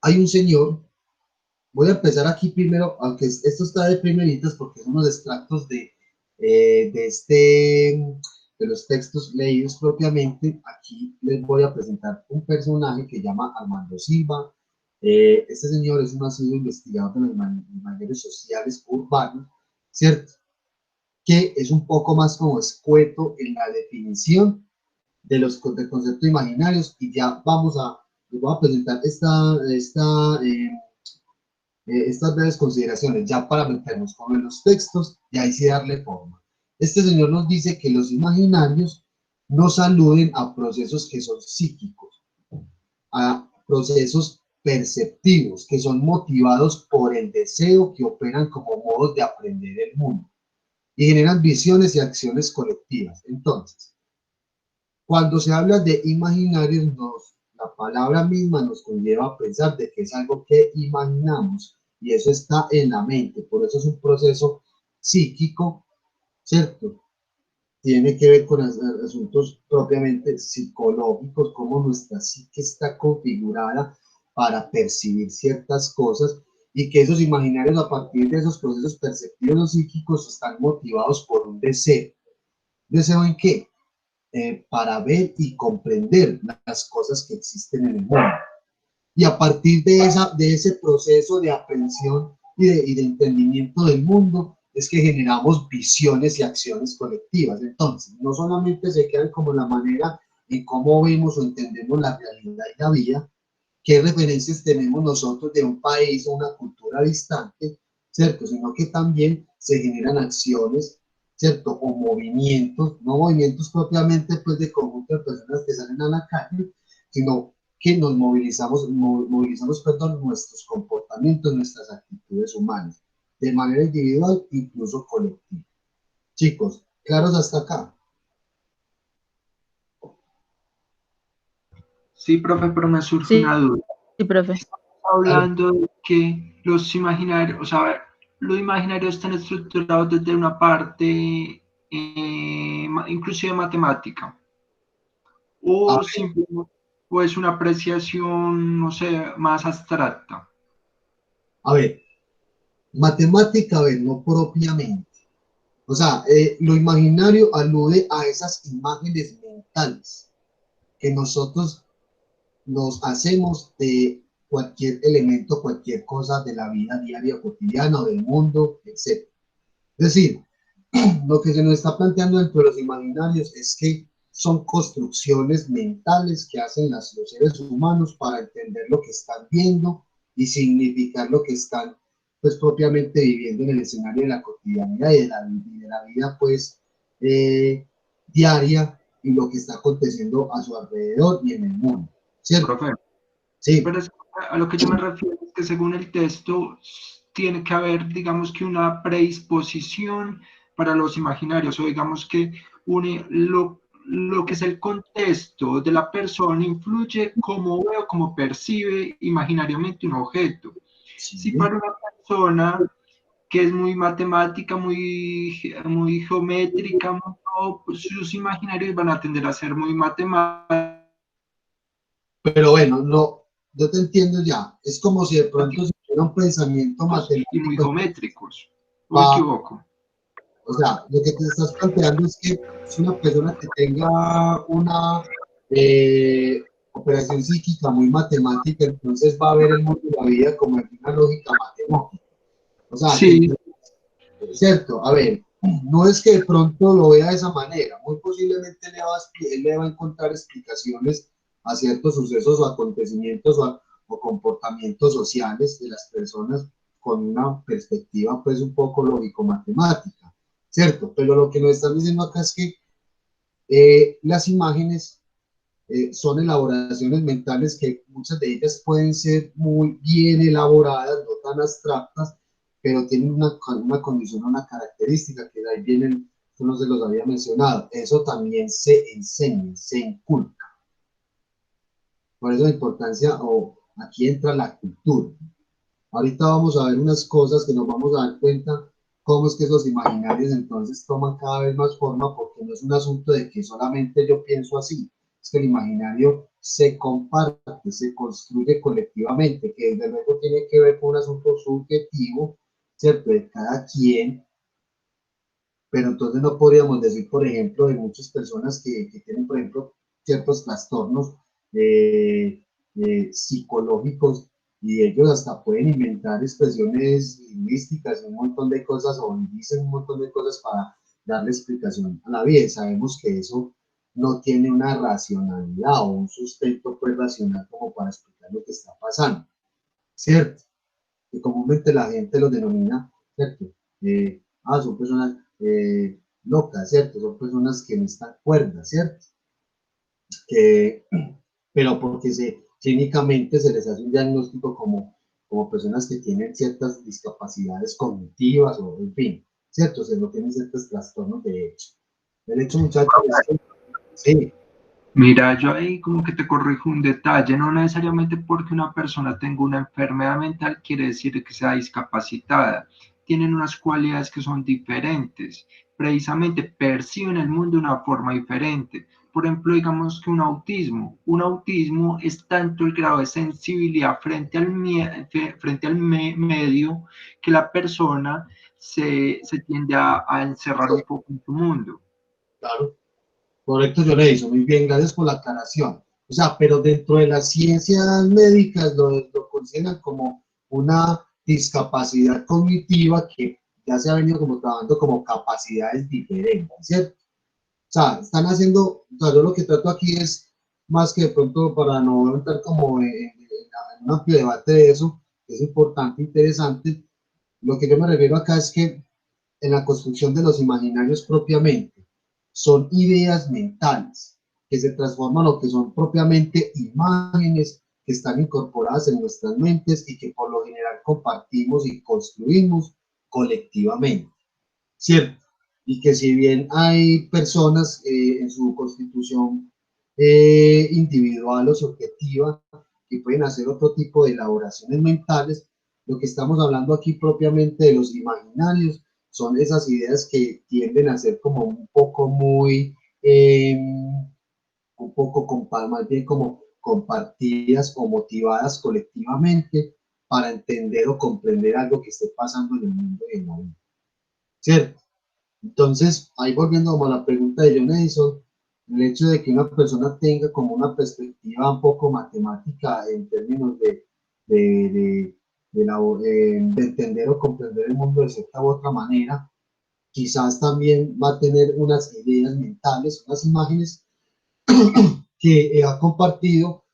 hay un señor, voy a empezar aquí primero, aunque esto está de primeritas porque son unos extractos de los textos leídos propiamente. Aquí les voy a presentar un personaje que se llama Armando Silva. Este señor es un asiduo investigador de los imaginarios sociales urbanos, ¿cierto? Que es un poco más como escueto en la definición del concepto imaginarios, y ya les voy a presentar estas breves consideraciones, ya para meternos con los textos y ahí sí darle forma. Este señor nos dice que los imaginarios nos aluden a procesos que son psíquicos, a procesos perceptivos, que son motivados por el deseo, que operan como modos de aprender el mundo y generan visiones y acciones colectivas. Entonces, cuando se habla de imaginarios, la palabra misma nos conlleva a pensar de que es algo que imaginamos y eso está en la mente, por eso es un proceso psíquico, ¿cierto? Tiene que ver con asuntos propiamente psicológicos, cómo nuestra psique está configurada para percibir ciertas cosas y que esos imaginarios a partir de esos procesos perceptivos o psíquicos están motivados por un deseo. ¿Deseo en qué? Para ver y comprender las cosas que existen en el mundo. Y a partir de ese proceso de aprehensión y de entendimiento del mundo, es que generamos visiones y acciones colectivas. Entonces, no solamente se quedan como la manera en cómo vemos o entendemos la realidad y la vida, qué referencias tenemos nosotros de un país o una cultura distante, ¿cierto? Sino que también se generan acciones, ¿cierto? O movimientos, no movimientos propiamente pues de conjunto de personas que salen a la calle, sino que nos movilizamos, perdón, nuestros comportamientos, nuestras actitudes humanas, de manera individual, incluso colectiva. Chicos, ¿claros hasta acá? Sí, profe, pero me surge una duda. Sí, profe. Hablando de que los imaginarios, o sea, a ver, los imaginarios están estructurados desde una parte inclusive matemática, o simplemente o es una apreciación, no sé, más abstracta. A ver, matemática, a ver, no propiamente. O sea, lo imaginario alude a esas imágenes mentales que nosotros nos hacemos de cualquier elemento, cualquier cosa de la vida diaria, cotidiana, del mundo, etc. Es decir, lo que se nos está planteando dentro de los imaginarios es que son construcciones mentales que hacen los seres humanos para entender lo que están viendo y significar lo que están pues propiamente viviendo en el escenario de la cotidianidad y de la vida pues diaria y lo que está aconteciendo a su alrededor y en el mundo, ¿cierto? Profe, Sí, pero a lo que yo me refiero es que según el texto tiene que haber, digamos que una predisposición para los imaginarios, o digamos que lo que es el contexto de la persona influye cómo ve o cómo percibe imaginariamente un objeto. Si sí, para una persona que es muy matemática, muy geométrica, pues sus imaginarios van a tender a ser muy matemáticos pero bueno, no, yo te entiendo ya. Es como si de pronto si tuviera un pensamiento y muy matemático, geométricos. ¿O me va, equivoco? o sea, lo que te estás planteando es que es una persona que tenga una operación psíquica muy matemática, entonces va a ver el mundo y la vida como en una lógica matemática. O sea, que, Sí, cierto, a ver, no es que de pronto lo vea de esa manera, muy posiblemente él le va a encontrar explicaciones a ciertos sucesos o acontecimientos o comportamientos sociales de las personas con una perspectiva pues un poco lógico-matemática, ¿cierto? Pero lo que nos están diciendo acá es que las imágenes son elaboraciones mentales que muchas de ellas pueden ser muy bien elaboradas, no tan abstractas, pero tienen una condición, una característica que de ahí vienen, uno se los había mencionado, eso también se enseña, se inculca. Por eso la importancia, o aquí entra la cultura. Ahorita vamos a ver unas cosas que nos vamos a dar cuenta cómo es que esos imaginarios entonces toman cada vez más forma, porque no es un asunto de que solamente yo pienso así, es que el imaginario se comparte, se construye colectivamente, que desde luego tiene que ver con un asunto subjetivo, ¿cierto? De cada quien, pero entonces no podríamos decir, por ejemplo, de muchas personas que tienen, por ejemplo, ciertos trastornos psicológicos y ellos hasta pueden inventar expresiones lingüísticas y un montón de cosas o dicen un montón de cosas para darle explicación a la vida. Y sabemos que eso no tiene una racionalidad o un sustento pues racional como para explicar lo que está pasando, ¿cierto? Que comúnmente la gente los denomina, ¿cierto? Son personas locas, ¿cierto? Son personas que no están cuerdas, ¿cierto? Que, pero porque clínicamente se les hace un diagnóstico como personas que tienen ciertas discapacidades cognitivas o, en fin, ¿cierto? Se no tienen ciertos trastornos de hecho. El hecho, muchachos, es que, sí, mira, yo ahí como que te corrijo un detalle, no necesariamente porque una persona tenga una enfermedad mental quiere decir que sea discapacitada. Tienen unas cualidades que son diferentes, precisamente perciben el mundo de una forma diferente. Por ejemplo, digamos que un autismo es tanto el grado de sensibilidad frente al medio que la persona se tiende a encerrar un poco en su mundo. claro. Correcto, yo le hizo muy bien, gracias por la aclaración. O sea, pero dentro de las ciencias médicas lo consideran como una discapacidad cognitiva que ya se ha venido como trabajando como capacidades diferentes, ¿cierto? O sea, están haciendo, o sea, yo lo que trato aquí es, más que de pronto para no entrar como en un amplio debate de eso, que es importante, interesante, lo que yo me refiero acá es que en la construcción de los imaginarios propiamente son ideas mentales que se transforman o que son propiamente imágenes que están incorporadas en nuestras mentes y que por lo general compartimos y construimos colectivamente, ¿cierto? Y que si bien hay personas en su constitución individual o subjetiva que pueden hacer otro tipo de elaboraciones mentales, lo que estamos hablando aquí propiamente de los imaginarios son esas ideas que tienden a ser como un poco muy, un poco más bien como compartidas o motivadas colectivamente para entender o comprender algo que esté pasando en el mundo y en la vida, ¿cierto? Entonces, ahí volviendo como a la pregunta de John Edison, el hecho de que una persona tenga como una perspectiva un poco matemática en términos de entender o comprender el mundo de cierta u otra manera, quizás también va a tener unas ideas mentales, unas imágenes que ha compartido,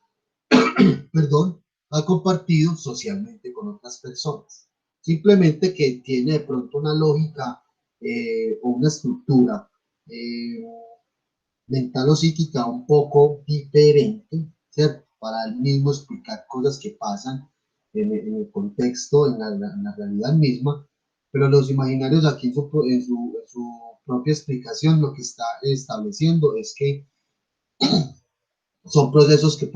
perdón, ha compartido socialmente con otras personas. Simplemente que tiene de pronto una lógica o una estructura mental o psíquica un poco diferente, ¿cierto? Para él mismo explicar cosas que pasan en el contexto, en la realidad misma, pero los imaginarios aquí en su propia explicación lo que está estableciendo es que son procesos que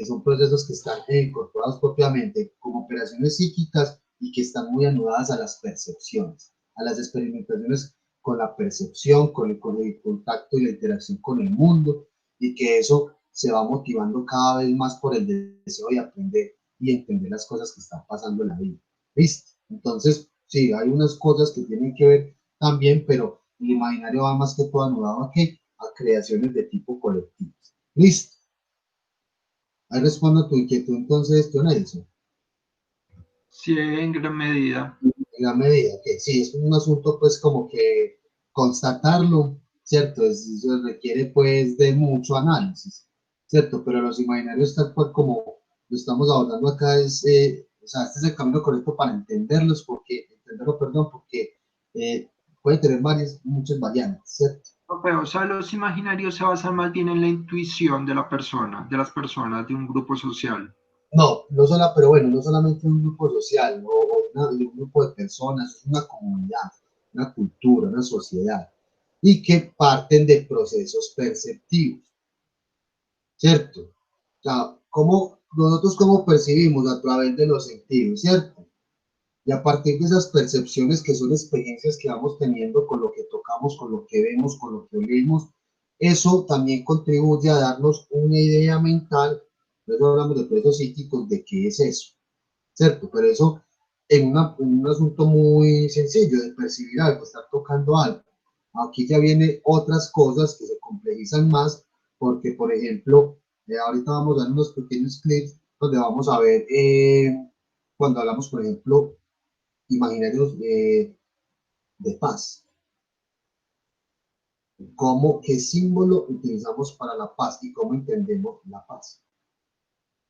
son procesos que están incorporados propiamente como operaciones psíquicas y que están muy anudadas a las percepciones, a las experimentaciones con la percepción, con el contacto y la interacción con el mundo, y que eso se va motivando cada vez más por el deseo de aprender y entender las cosas que están pasando en la vida. ¿Listo? Entonces, sí, hay unas cosas que tienen que ver también, pero el imaginario va más que todo anudado a qué? A creaciones de tipo colectivo. ¿Listo? Ahí respondo a tu inquietud, entonces, ¿qué eso? Sí, en gran medida. En la medida que sí, es un asunto pues como que constatarlo, ¿cierto? Eso requiere pues de mucho análisis, ¿cierto? Pero los imaginarios tal cual como lo estamos abordando acá es, o sea, este es el camino correcto para entenderlo, perdón, porque puede tener muchas variantes, ¿cierto? Ok, o sea, los imaginarios se basan más bien en la intuición de la persona, de las personas, de un grupo social. No, no solo, pero bueno, no solamente un grupo social un grupo de personas, es una comunidad, una cultura, una sociedad, y que parten de procesos perceptivos, ¿cierto? O sea, nosotros cómo percibimos a través de los sentidos, ¿cierto? Y a partir de esas percepciones que son experiencias que vamos teniendo con lo que tocamos, con lo que vemos, con lo que oímos, eso también contribuye a darnos una idea mental, luego hablamos de procesos psíquicos, de qué es eso, ¿cierto? Pero eso en un asunto muy sencillo de percibir algo, estar tocando algo. Aquí ya vienen otras cosas que se complejizan más, porque, por ejemplo, ahorita vamos a dar unos pequeños clips donde vamos a ver, cuando hablamos, por ejemplo, imaginarios de paz. ¿Qué símbolo utilizamos para la paz y cómo entendemos la paz?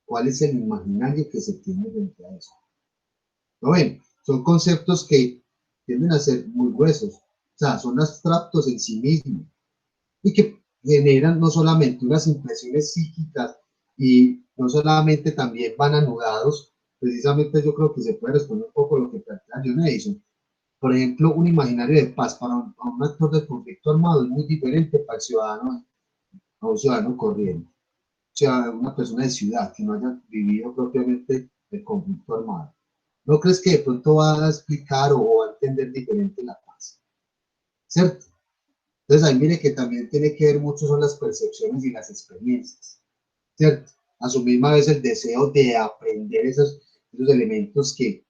¿Cuál es el imaginario que se tiene frente a eso? ¿Lo ven? Son conceptos que tienden a ser muy gruesos, o sea, son abstractos en sí mismos y que generan no solamente unas impresiones psíquicas y no solamente también van anudados, precisamente yo creo que se puede responder un poco lo que plantea John Edison. Por ejemplo, un imaginario de paz para un actor de conflicto armado es muy diferente para el ciudadano, a un ciudadano corriente, o sea, una persona de ciudad que no haya vivido propiamente el conflicto armado. ¿No crees que de pronto va a explicar o va a entender diferente la paz? ¿Cierto? Entonces ahí mire que también tiene que ver mucho son las percepciones y las experiencias, ¿cierto? A su misma vez el deseo de aprender esos elementos que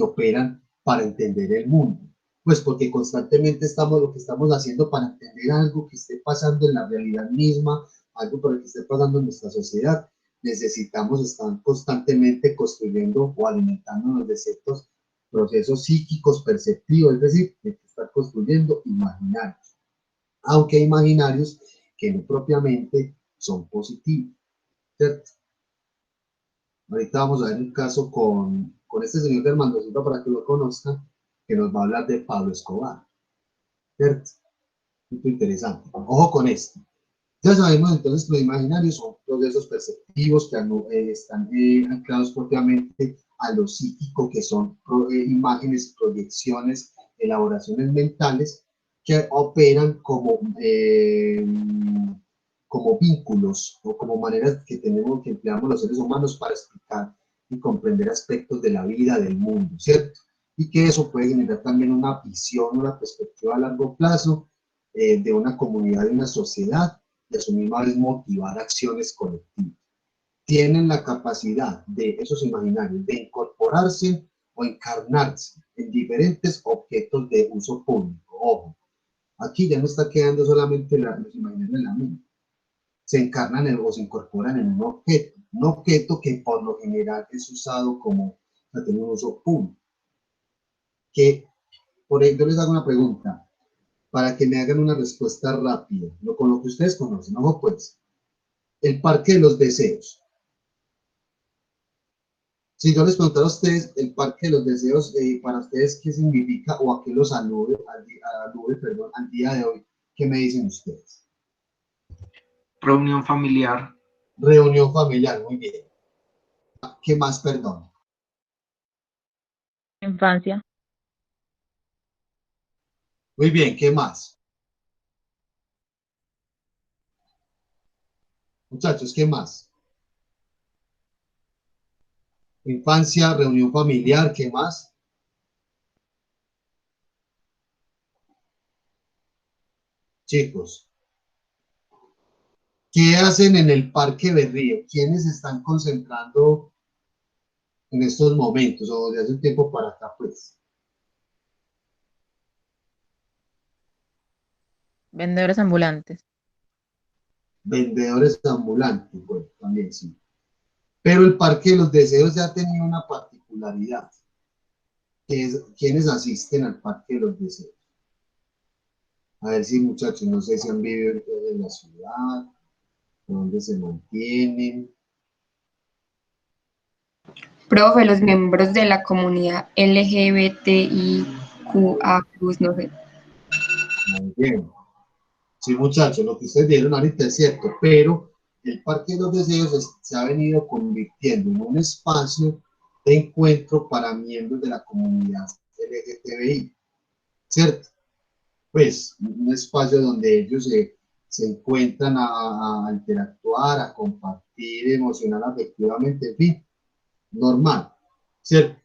operan para entender el mundo. Pues porque constantemente lo que estamos haciendo para entender algo que esté pasando en la realidad misma, algo por el que esté pasando en nuestra sociedad, necesitamos estar constantemente construyendo o alimentándonos de ciertos procesos psíquicos perceptivos, es decir, de que estar construyendo imaginarios, aunque imaginarios que no propiamente son positivos, ¿cierto? Ahorita vamos a ver un caso con este señor de Armando Silva para que lo conozcan, que nos va a hablar de Pablo Escobar, ¿cierto? Muy interesante. Ojo con esto. Ya sabemos entonces que los imaginarios son procesos perceptivos que están anclados propiamente a lo psíquico, que son imágenes, proyecciones, elaboraciones mentales que operan como vínculos o como maneras que empleamos los seres humanos para explicar y comprender aspectos de la vida, del mundo, ¿cierto? Y que eso puede generar también una visión, una perspectiva a largo plazo de una comunidad, de una sociedad, y a su misma vez motivar acciones colectivas. Tienen la capacidad de esos imaginarios de incorporarse o encarnarse en diferentes objetos de uso público. Ojo, Aquí ya no está quedando solamente los imaginarios en la mente, se encarnan o se incorporan en un objeto que por lo general es usado como, o sea, tiene un uso público. Que, por ejemplo, les hago una pregunta, para que me hagan una respuesta rápida, con lo que ustedes conocen, ¿no? Pues, el Parque de los Deseos. Si yo les preguntara a ustedes el Parque de los Deseos, para ustedes, ¿qué significa o a qué los alude, perdón, al día de hoy? ¿Qué me dicen ustedes? Reunión familiar. Reunión familiar, muy bien. ¿Qué más, perdón? Infancia. Muy bien, ¿qué más? Muchachos, ¿qué más? Infancia, reunión familiar, ¿qué más? Chicos, ¿qué hacen en el Parque Berrío? ¿Quiénes se están concentrando en estos momentos o de hace un tiempo para acá, pues? Vendedores ambulantes. Vendedores ambulantes, bueno, también sí. Pero el Parque de los Deseos ya tenía una particularidad, que es quienes asisten al Parque de los Deseos. A ver si, muchachos, no sé si han vivido en la ciudad, dónde se mantienen. Profe, los miembros de la comunidad LGBTIQA+, no sé. Muy bien. Sí, muchachos, lo que ustedes dieron ahorita es cierto, pero el Parque de los Deseos se ha venido convirtiendo en un espacio de encuentro para miembros de la comunidad LGTBI, ¿cierto? Pues un espacio donde ellos se encuentran a interactuar, a compartir emocional, afectivamente, en fin, normal, ¿cierto?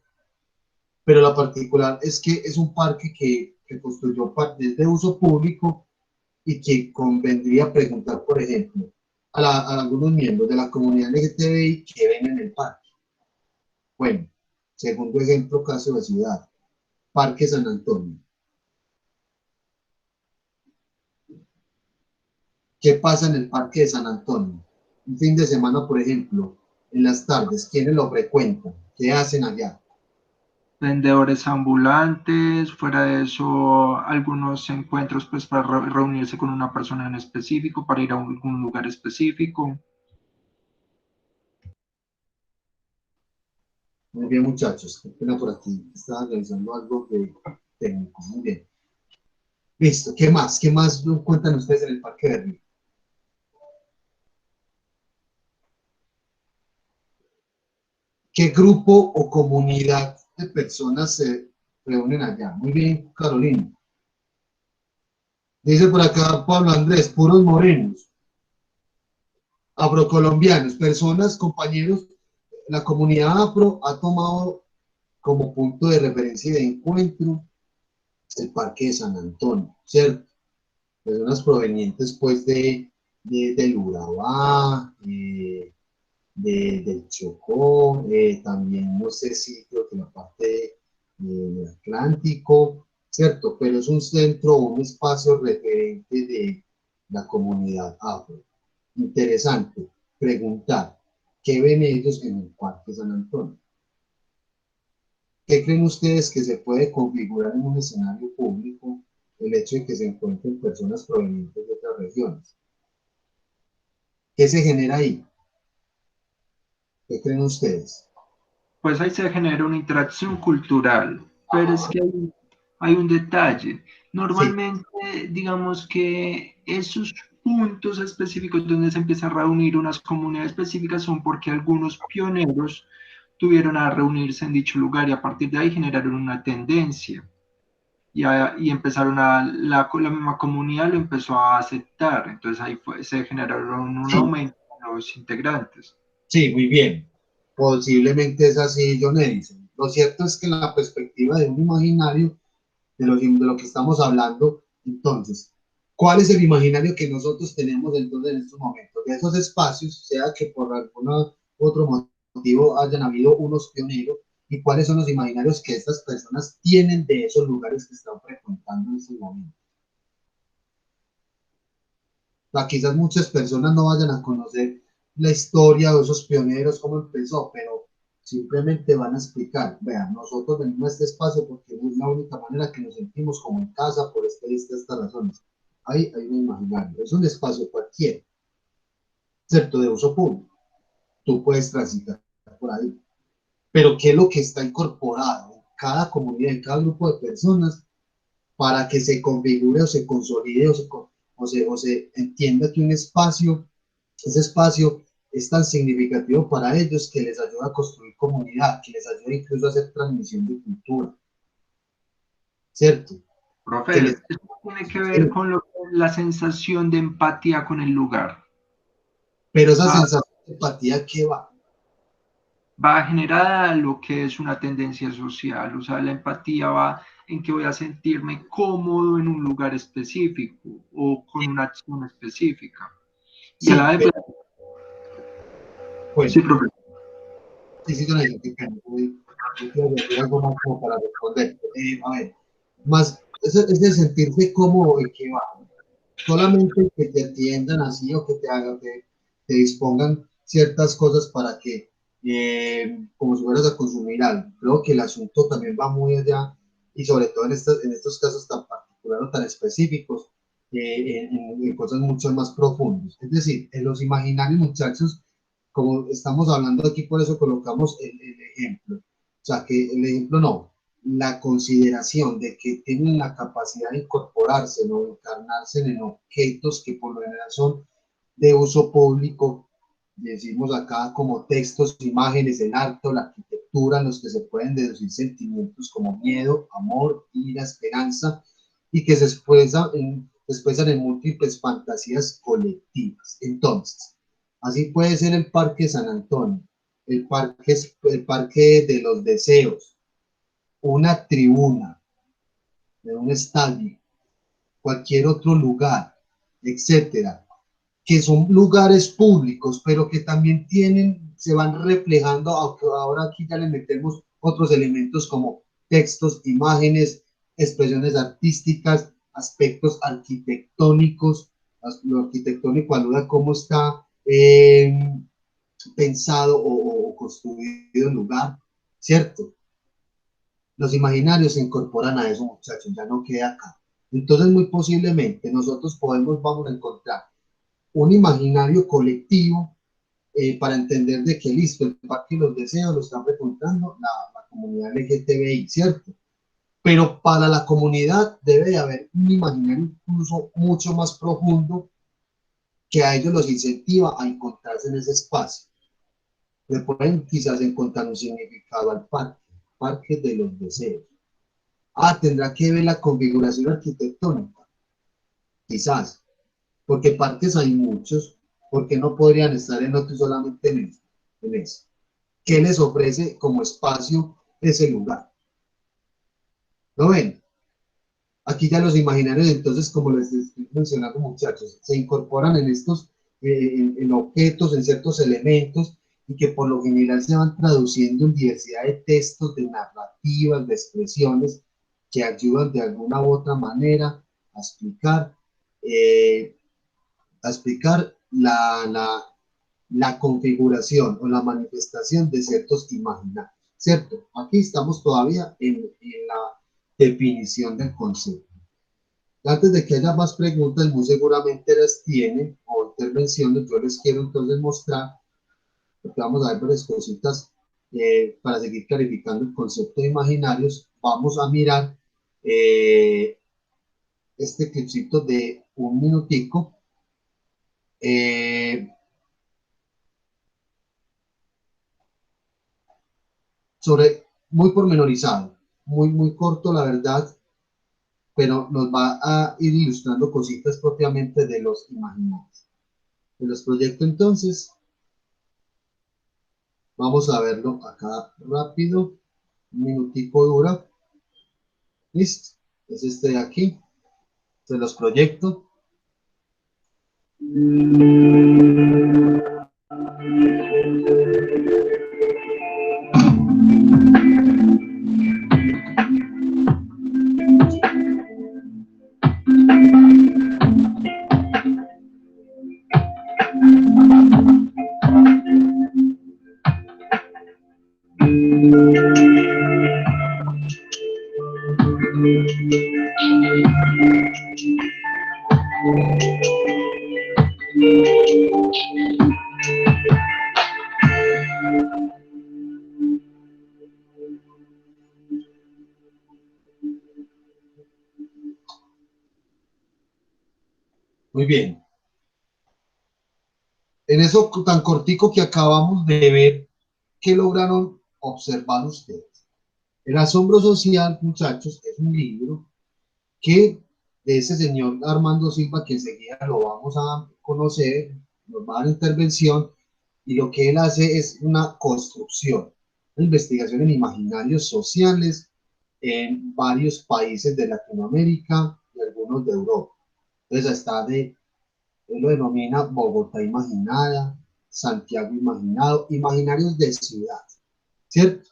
Pero la particular es que es un parque que construyó desde uso público y que convendría preguntar, por ejemplo, a algunos miembros de la comunidad LGTBI que ven en el parque. Bueno, segundo ejemplo, caso de ciudad, Parque San Antonio. ¿Qué pasa en el Parque de San Antonio? Un fin de semana, por ejemplo, en las tardes, ¿quiénes lo frecuentan? ¿Qué hacen allá? Vendedores ambulantes, fuera de eso, algunos encuentros pues para reunirse con una persona en específico, para ir a algún lugar específico. Muy bien, muchachos. Qué pena por aquí. Estaba realizando algo de técnico. Muy bien. Listo. ¿Qué más? ¿Qué más cuentan ustedes en el Parque de Río? ¿Qué grupo o comunidad de personas se reúnen allá? Muy bien, Carolina. Dice por acá Pablo Andrés, puros morenos, afrocolombianos, personas, compañeros. La comunidad afro ha tomado como punto de referencia y de encuentro el Parque de San Antonio, ¿cierto? Personas provenientes pues del Urabá, del Chocó, también no sé si creo que la parte del Atlántico, ¿cierto? Pero es un centro, un espacio referente de la comunidad afro. Interesante preguntar, ¿qué ven ellos en el Parque San Antonio? ¿Qué creen ustedes que se puede configurar en un escenario público el hecho de que se encuentren personas provenientes de otras regiones? ¿Qué se genera ahí? ¿Qué creen ustedes? Pues ahí se genera una interacción cultural, pero es que hay un detalle. Sí, Normalmente, digamos que esos puntos específicos donde se empieza a reunir unas comunidades específicas son porque algunos pioneros tuvieron a reunirse en dicho lugar y a partir de ahí generaron una tendencia y empezaron la misma comunidad lo empezó a aceptar. Entonces ahí se generaron un sí, aumento de los integrantes. sí, muy bien. Posiblemente es así, John Edison. Lo cierto es que en la perspectiva de un imaginario, de lo que estamos hablando, entonces, ¿cuál es el imaginario que nosotros tenemos entonces en estos momentos? De esos espacios, sea que por algún otro motivo hayan habido unos pioneros, y cuáles son los imaginarios que estas personas tienen de esos lugares que están frecuentando en estos momentos. sea, quizás muchas personas no vayan a conocer la historia de esos pioneros, cómo empezó, pero simplemente van a explicar, vean, nosotros venimos a este espacio porque es la única manera que nos sentimos como en casa por estas razones. Ahí hay un imaginario, es un espacio cualquiera, ¿cierto? De uso público. Tú puedes transitar por ahí. Pero ¿qué es lo que está incorporado en cada comunidad, en cada grupo de personas para que se configure o se consolide o se entienda que un espacio, ese espacio es tan significativo para ellos que les ayuda a construir comunidad, que les ayuda incluso a hacer transmisión de cultura, ¿cierto? Que Profe, les... esto tiene que ver con la sensación de empatía con el lugar. Pero esa sensación de empatía, ¿qué va? Va generada a lo que es una tendencia social, o sea, la empatía va en que voy a sentirme cómodo en un lugar específico o con una acción específica. Sí, Y a la vez, bueno, sí, profe. sí, yo quiero decir algo más como para responder. A ver, más, es de sentirse cómodo y que va. Solamente que te atiendan así o que te hagan, que te dispongan ciertas cosas para que, como si fueras a consumir algo. Creo que el asunto también va muy allá y sobre todo en estos casos tan particulares o tan específicos, en cosas mucho más profundas. Es decir, en los imaginarios, muchachos, como estamos hablando aquí, por eso colocamos el ejemplo. O sea, que el ejemplo no, la consideración de que tienen la capacidad de incorporarse o encarnarse en objetos que por lo general son de uso público, decimos acá como textos, imágenes, el arte, la arquitectura, en los que se pueden deducir sentimientos como miedo, amor, ira, esperanza, y que se expresan en múltiples fantasías colectivas. Entonces, así puede ser el Parque San Antonio, el parque de los Deseos, una tribuna de un estadio, cualquier otro lugar, etcétera, que son lugares públicos, pero que también se van reflejando, aunque ahora aquí ya le metemos otros elementos como textos, imágenes, expresiones artísticas, aspectos arquitectónicos. Lo arquitectónico aluda a cómo está pensado o construido el lugar, ¿cierto? Los imaginarios se incorporan a eso, muchachos, ya no queda acá. Entonces, muy posiblemente nosotros vamos a encontrar un imaginario colectivo para entender de que listo, el Parque de los Deseos lo están representando la comunidad LGTBI, ¿cierto? Pero para la comunidad debe de haber un imaginario incluso mucho más profundo que a ellos los incentiva a encontrarse en ese espacio. Le pueden quizás encontrar un significado al Parque de los Deseos. Tendrá que ver la configuración arquitectónica, quizás, porque parques hay muchos, porque no podrían estar en otro solamente en eso. ¿Qué les ofrece como espacio ese lugar? ¿Lo ven? Aquí ya los imaginarios, entonces, como les estoy mencionando, muchachos, se incorporan en estos, en objetos, en ciertos elementos, y que por lo general se van traduciendo en diversidad de textos, de narrativas, de expresiones, que ayudan de alguna u otra manera a explicar, la configuración o la manifestación de ciertos imaginarios, ¿cierto? Aquí estamos todavía en la definición del concepto. Antes de que haya más preguntas, muy seguramente las tienen o intervenciones, yo les quiero entonces mostrar, porque vamos a ver varias cositas para seguir clarificando el concepto de imaginarios. Vamos a mirar este clipcito de un minutico. Muy pormenorizado, muy corto, la verdad, pero nos va a ir ilustrando cositas propiamente de los imaginarios. De los proyectos, entonces, vamos a verlo acá rápido, un minutico dura. Listo, es este de aquí, se los proyecto. Muy bien. En eso tan cortico que acabamos de ver, ¿qué lograron observar ustedes? El asombro social, muchachos, es un libro que de ese señor Armando Silva, que enseguida lo vamos a conocer, nos va a dar intervención, y lo que él hace es una construcción, una investigación en imaginarios sociales en varios países de Latinoamérica y algunos de Europa. Entonces está él lo denomina Bogotá imaginada, Santiago imaginado, imaginarios de ciudad, ¿cierto?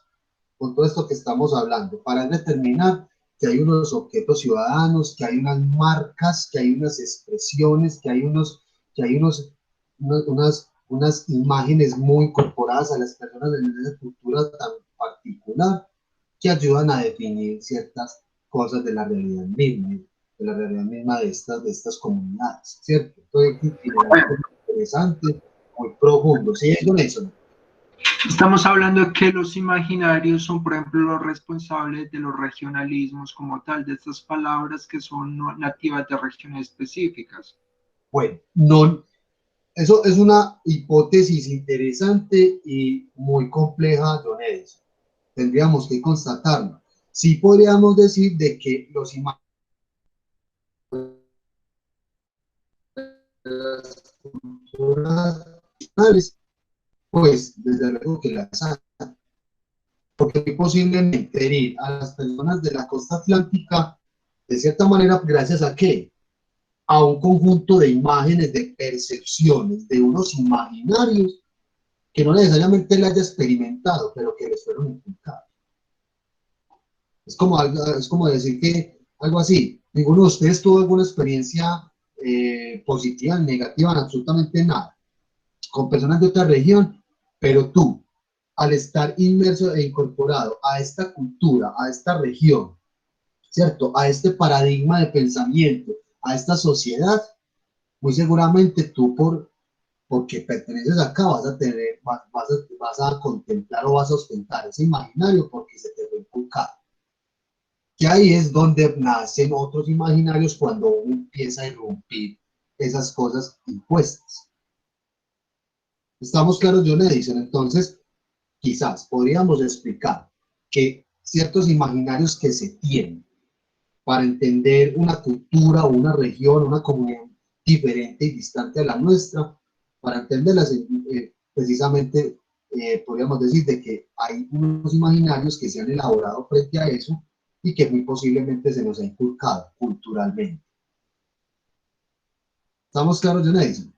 Con todo esto que estamos hablando, para determinar que hay unos objetos ciudadanos, que hay unas marcas, que hay unas expresiones, que hay unas imágenes muy incorporadas a las personas en esa cultura tan particular que ayudan a definir ciertas cosas de la realidad misma, de estas comunidades, ¿cierto? Entonces, es muy interesante, muy profundo. ¿Sí, eso? Estamos hablando de que los imaginarios son, por ejemplo, los responsables de los regionalismos como tal, de estas palabras que son nativas de regiones específicas. Bueno, no, eso es una hipótesis interesante y muy compleja, John Edison. Tendríamos que constatarlo. Sí podríamos decir de que los imaginarios culturales, pues desde luego que las hay, porque es posible herir a las personas de la costa atlántica de cierta manera, gracias a qué? A un conjunto de imágenes, de percepciones, de unos imaginarios que no necesariamente él haya experimentado, pero que les fueron inculcados. Es como decir que algo así, ninguno de ustedes tuvo alguna experiencia positiva, negativa, absolutamente nada, con personas de otra región, pero tú, al estar inmerso e incorporado a esta cultura, a esta región, ¿cierto? A este paradigma de pensamiento, a esta sociedad, muy seguramente tú porque perteneces acá vas a contemplar o vas a ostentar ese imaginario porque se te fue inculcado. Que ahí es donde nacen otros imaginarios cuando uno empieza a irrumpir esas cosas impuestas. ¿Estamos claros, John Edison? Entonces, quizás podríamos explicar que ciertos imaginarios que se tienen para entender una cultura o una región, una comunidad diferente y distante a la nuestra, para entenderlas, precisamente podríamos decir de que hay unos imaginarios que se han elaborado frente a eso y que muy posiblemente se nos ha inculcado culturalmente. ¿Estamos claros, John Edison?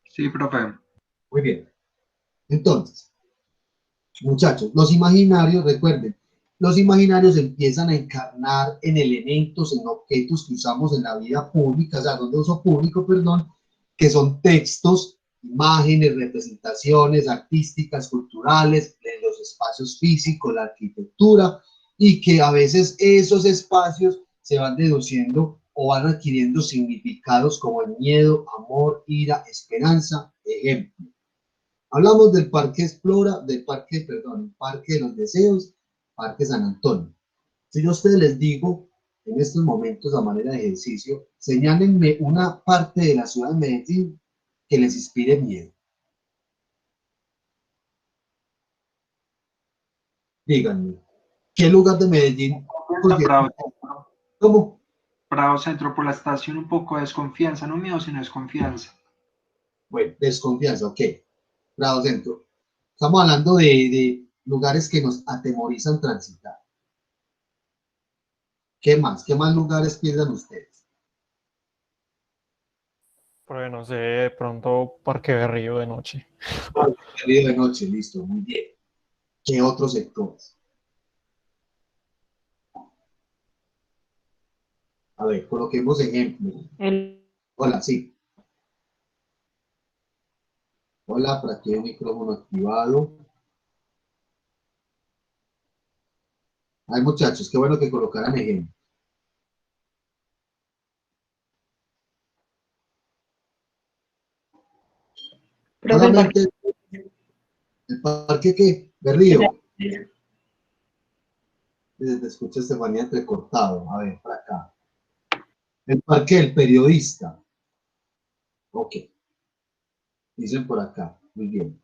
Sí, profe. Muy bien. Entonces, muchachos, los imaginarios, recuerden, los imaginarios empiezan a encarnar en elementos, en objetos que usamos en la vida pública, o sea, son de uso público, perdón, que son textos, imágenes, representaciones artísticas, culturales, en los espacios físicos, la arquitectura, y que a veces esos espacios se van deduciendo o van adquiriendo significados como el miedo, amor, ira, esperanza, ejemplo. Hablamos del Parque Explora, el Parque de los Deseos, Parque San Antonio. Si yo a ustedes les digo, en estos momentos, a manera de ejercicio, señálenme una parte de la ciudad de Medellín que les inspire miedo. Díganme, ¿qué lugar de Medellín? Bravo, ¿Cómo? Bravo Centro, por la estación un poco de desconfianza, no miedo, sino desconfianza. Bueno, desconfianza, ok. Bravo Centro. Estamos hablando de lugares que nos atemorizan transitar. ¿Qué más? ¿Qué más lugares piensan ustedes? Pero no sé, de pronto Parque Berrío de noche. Río de noche, listo, muy bien. ¿Qué otros sectores? A ver, coloquemos ejemplos. El Hola, sí. Hola, por aquí hay un micrófono activado. Ay, muchachos, qué bueno que colocaran ejemplo. Profe, el parque. Solamente el parque que, Berrío, te escucha Estefanía entrecortado. A ver, para acá. El parque del periodista. Ok, dicen por acá. Muy bien.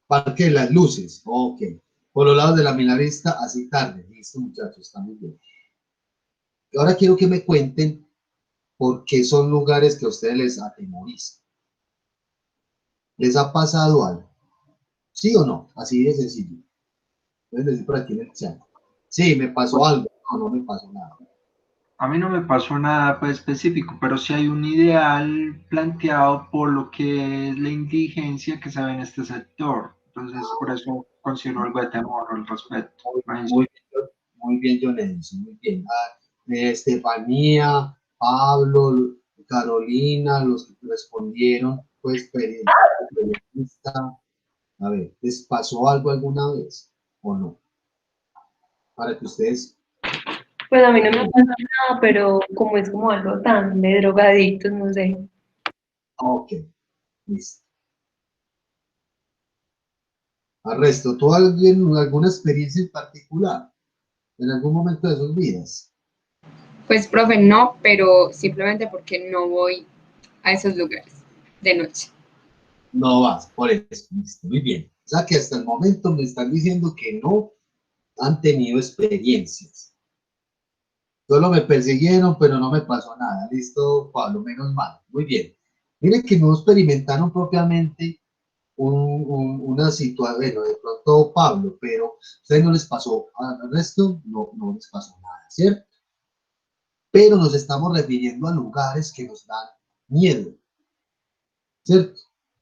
Parque de las luces. Ok. Por los lados de la milarista, así tarde. Listo, muchachos, está muy bien. Ahora quiero que me cuenten por qué son lugares que a ustedes les atemorizan. ¿Les ha pasado algo? ¿Sí o no? Así de sencillo. Pueden decir por aquí en el chat. Sí, me pasó algo. No, no me pasó nada. A mí no me pasó nada pues, específico, pero sí hay un ideal planteado por lo que es la indigencia que se ve en este sector. Entonces, por eso considero algo de temor al respecto. Muy, muy bien, John Edison, muy bien. Estefanía, Pablo, Carolina, los que respondieron, pues, periodista. A ver, ¿les pasó algo alguna vez o no? Para que ustedes... Pues a mí no me pasa nada, pero como es como algo tan de drogadictos, no sé. Ok, listo. Arresto, ¿tú alguna experiencia en particular en algún momento de sus vidas? Pues, profe, no, pero simplemente porque no voy a esos lugares de noche. No vas, por eso, listo, muy bien. O sea que hasta el momento me están diciendo que no han tenido experiencias. Solo me persiguieron, pero no me pasó nada. Listo, Pablo, menos mal. Muy bien. Miren que no experimentaron propiamente una situación, bueno, de pronto Pablo, pero a ustedes no les pasó, al resto no les pasó nada, ¿cierto? Pero nos estamos refiriendo a lugares que nos dan miedo, ¿cierto?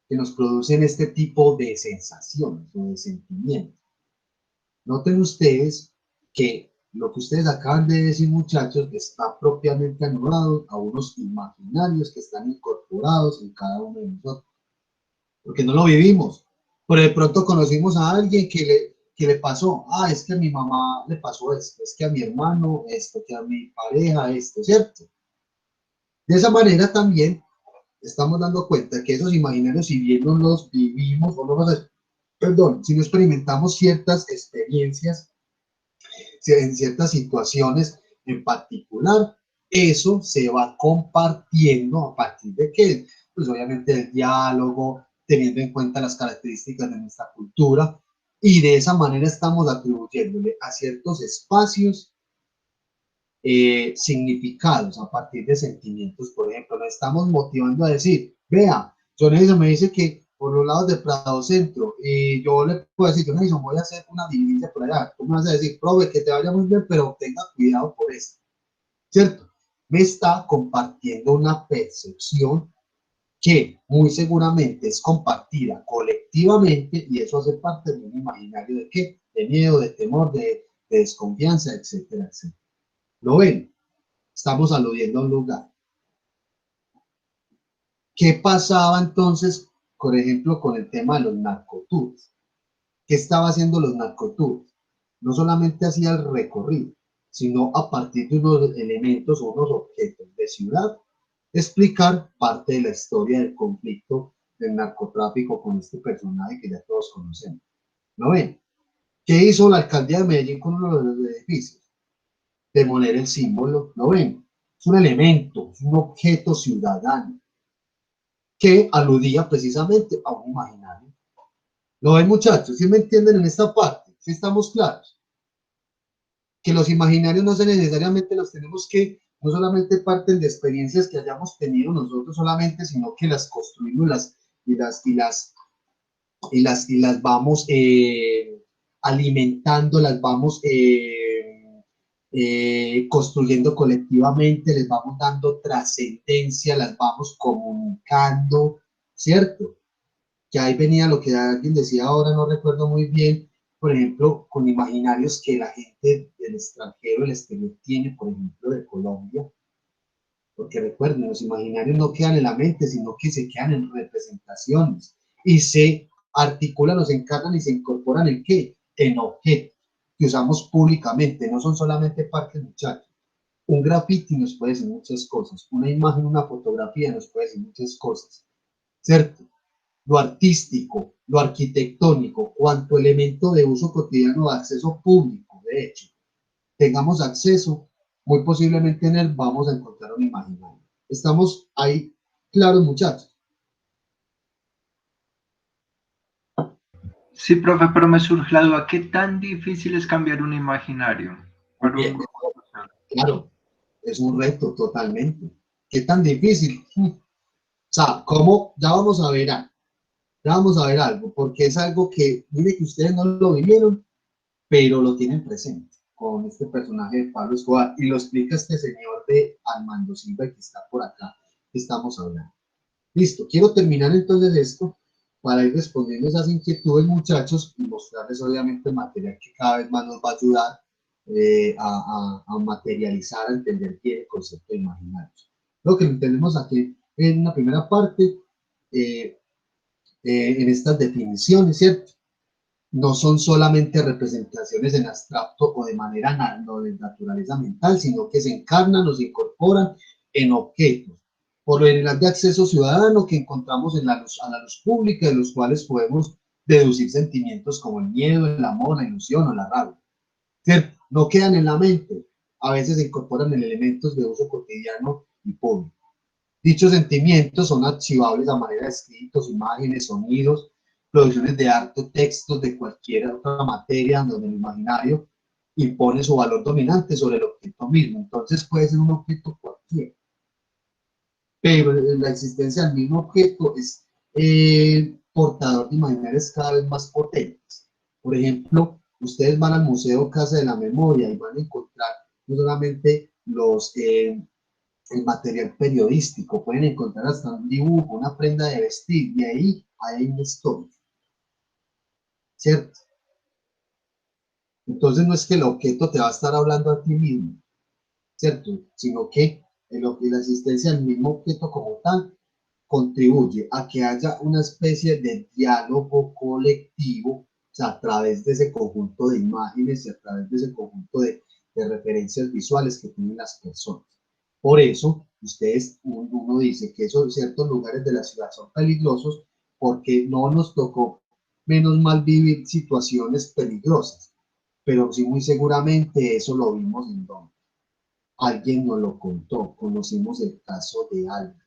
Que nos producen este tipo de sensaciones o de sentimientos. Noten ustedes que lo que ustedes acaban de decir, muchachos, está propiamente anulado a unos imaginarios que están incorporados en cada uno de nosotros, porque no lo vivimos. Pero de pronto conocimos a alguien que le pasó, es que a mi mamá le pasó esto, es que a mi hermano esto, que a mi pareja esto, ¿cierto? De esa manera también estamos dando cuenta que esos imaginarios, si bien no los vivimos o no los, perdón, si no experimentamos ciertas experiencias en ciertas situaciones en particular, eso se va compartiendo a partir de que, pues obviamente el diálogo, teniendo en cuenta las características de nuestra cultura, y de esa manera estamos atribuyéndole a ciertos espacios significados a partir de sentimientos. Por ejemplo, nos estamos motivando a decir, vea, John Edison me dice que por los lados de Prado Centro, y yo le puedo decir, John Edison, voy a hacer una diligencia por allá. Tú me vas a decir, profe, que te vaya muy bien, pero tenga cuidado por esto, ¿cierto? Me está compartiendo una percepción que muy seguramente es compartida colectivamente y eso hace parte de un imaginario de qué? De miedo, de temor, de desconfianza, etcétera, etcétera. ¿Lo ven? Estamos aludiendo a un lugar. ¿Qué pasaba entonces, por ejemplo, con el tema de los narcotours? ¿Qué estaba haciendo los narcotours? No solamente hacía el recorrido, sino a partir de unos elementos o unos objetos de ciudad, explicar parte de la historia del conflicto del narcotráfico con este personaje que ya todos conocemos. ¿Lo ven? ¿Qué hizo la alcaldía de Medellín con uno de los edificios? Demoler el símbolo. ¿Lo ven? Es un elemento, es un objeto ciudadano que aludía precisamente a un imaginario. ¿Lo ven, muchachos? ¿Sí me entienden en esta parte? ¿Sí estamos claros? Que los imaginarios no necesariamente los tenemos que, no solamente parten de experiencias que hayamos tenido nosotros solamente, sino que las construimos y las vamos alimentando, las vamos construyendo colectivamente, les vamos dando trascendencia, las vamos comunicando, ¿cierto? Que ahí venía lo que alguien decía ahora, no recuerdo muy bien, por ejemplo, con imaginarios que la gente del extranjero, el exterior tiene, por ejemplo, de Colombia, porque recuerden, los imaginarios no quedan en la mente, sino que se quedan en representaciones y se articulan o se encarnan y se incorporan en ¿qué? En objetos que usamos públicamente, no son solamente parques, muchachos. Un graffiti nos puede decir muchas cosas, una imagen, una fotografía nos puede decir muchas cosas, ¿cierto? Lo artístico, lo arquitectónico, cuanto elemento de uso cotidiano de acceso público, de hecho, tengamos acceso, muy posiblemente en él vamos a encontrar un imaginario. ¿Estamos ahí claros, muchachos? Sí, profe, pero me surge la duda, ¿qué tan difícil es cambiar un imaginario? Muy Para bien, un... claro, es un reto totalmente. ¿Qué tan difícil? O sea, ¿cómo? Ya vamos a ver algo, porque es algo que, mire que ustedes no lo vivieron, pero lo tienen presente con este personaje de Pablo Escobar, y lo explica este señor de Armando Silva que está por acá, que estamos hablando. Listo, quiero terminar entonces esto para ir respondiendo esas inquietudes, muchachos, y mostrarles obviamente el material que cada vez más nos va a ayudar a materializar, a entender bien el concepto de imaginarios. Lo que entendemos aquí en una primera parte, eh, en estas definiciones, ¿cierto? No son solamente representaciones en abstracto o de manera no de naturaleza mental, sino que se encarnan o se incorporan en objetos, por lo general de acceso ciudadano que encontramos en a la luz pública, de los cuales podemos deducir sentimientos como el miedo, el amor, la ilusión o la rabia. ¿Cierto? No quedan en la mente, a veces se incorporan en elementos de uso cotidiano y público. Dichos sentimientos son archivables a manera de escritos, imágenes, sonidos, producciones de arte, textos de cualquier otra materia donde el imaginario impone su valor dominante sobre el objeto mismo. Entonces puede ser un objeto cualquiera, pero la existencia del mismo objeto es portador de imaginarios cada vez más potentes. Por ejemplo, ustedes van al Museo Casa de la Memoria y van a encontrar no solamente el material periodístico, pueden encontrar hasta un dibujo, una prenda de vestir, y ahí hay una historia, ¿cierto? Entonces no es que el objeto te va a estar hablando a ti mismo, ¿cierto? Sino que la existencia del mismo objeto como tal contribuye a que haya una especie de diálogo colectivo, o sea, a través de ese conjunto de imágenes y a través de ese conjunto de referencias visuales que tienen las personas. Por eso, uno dice que esos ciertos lugares de la ciudad son peligrosos porque no nos tocó, menos mal, vivir situaciones peligrosas, pero sí muy seguramente eso lo vimos en donde alguien nos lo contó, conocimos el caso de alguien,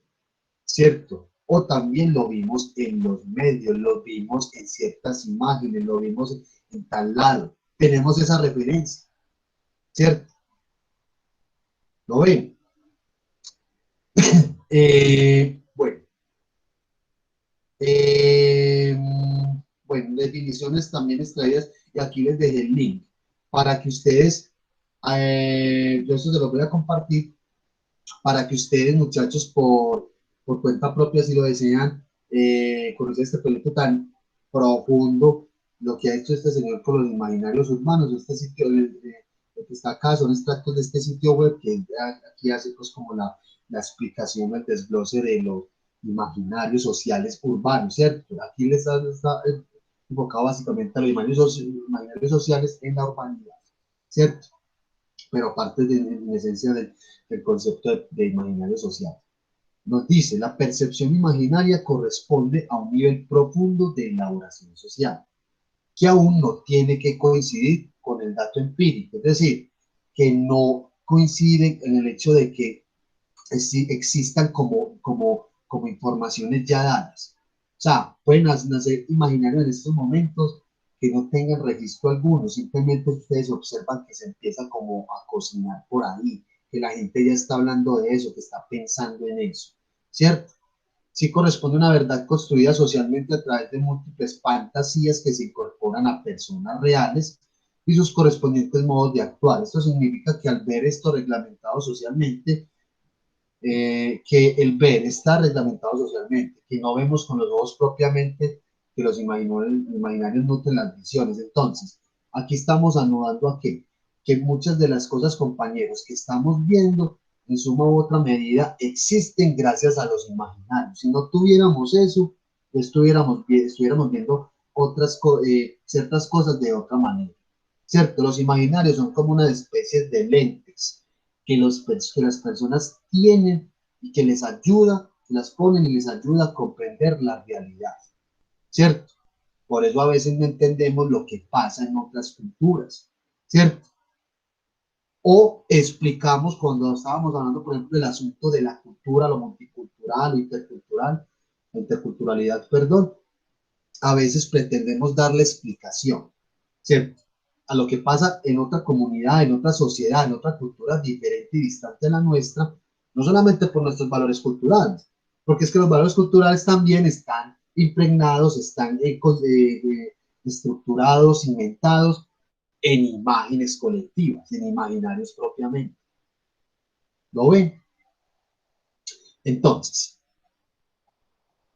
¿cierto? O también lo vimos en los medios, lo vimos en ciertas imágenes, lo vimos en tal lado. Tenemos esa referencia, ¿cierto? ¿Lo ven? Bueno, eh, bueno, definiciones también extraídas, y aquí les dejé el link para que ustedes, yo eso se lo voy a compartir para que ustedes, muchachos, por cuenta propia, si lo desean, conocer este proyecto tan profundo, lo que ha hecho este señor con los imaginarios urbanos. Este sitio, lo que está acá son extractos de este sitio web que aquí hace pues como la explicación, el desglose de los imaginarios sociales urbanos, ¿cierto? Aquí les está enfocado básicamente a los imaginarios sociales en la urbanidad, ¿cierto? Pero parte en esencia del concepto de imaginario social. Nos dice, la percepción imaginaria corresponde a un nivel profundo de elaboración social, que aún no tiene que coincidir con el dato empírico, es decir, que no coinciden en el hecho de que existan como informaciones ya dadas. O sea, pueden nacer imaginarios en estos momentos que no tengan registro alguno, simplemente ustedes observan que se empieza como a cocinar por ahí, que la gente ya está hablando de eso, que está pensando en eso, ¿cierto? Sí corresponde a una verdad construida socialmente a través de múltiples fantasías que se incorporan a personas reales y sus correspondientes modos de actuar. Esto significa que al ver esto reglamentado socialmente, que el ver está reglamentado socialmente, que no vemos con los ojos propiamente, que los imaginarios nutren las visiones. Entonces, aquí estamos anudando a que muchas de las cosas, compañeros, que estamos viendo en suma u otra medida, existen gracias a los imaginarios. Si no tuviéramos eso, estuviéramos viendo ciertas cosas de otra manera. ¿Cierto? Los imaginarios son como una especie de lentes que las personas tienen y que les ayuda, las ponen y les ayuda a comprender la realidad. ¿Cierto? Por eso a veces no entendemos lo que pasa en otras culturas. ¿Cierto? O explicamos cuando estábamos hablando, por ejemplo, del asunto de la cultura, lo multicultural, lo intercultural, la interculturalidad, perdón, a veces pretendemos darle explicación, ¿cierto? A lo que pasa en otra comunidad, en otra sociedad, en otra cultura diferente y distante de la nuestra, no solamente por nuestros valores culturales, porque es que los valores culturales también están impregnados, están estructurados, cimentados en imágenes colectivas, en imaginarios propiamente. ¿Lo ven? Entonces,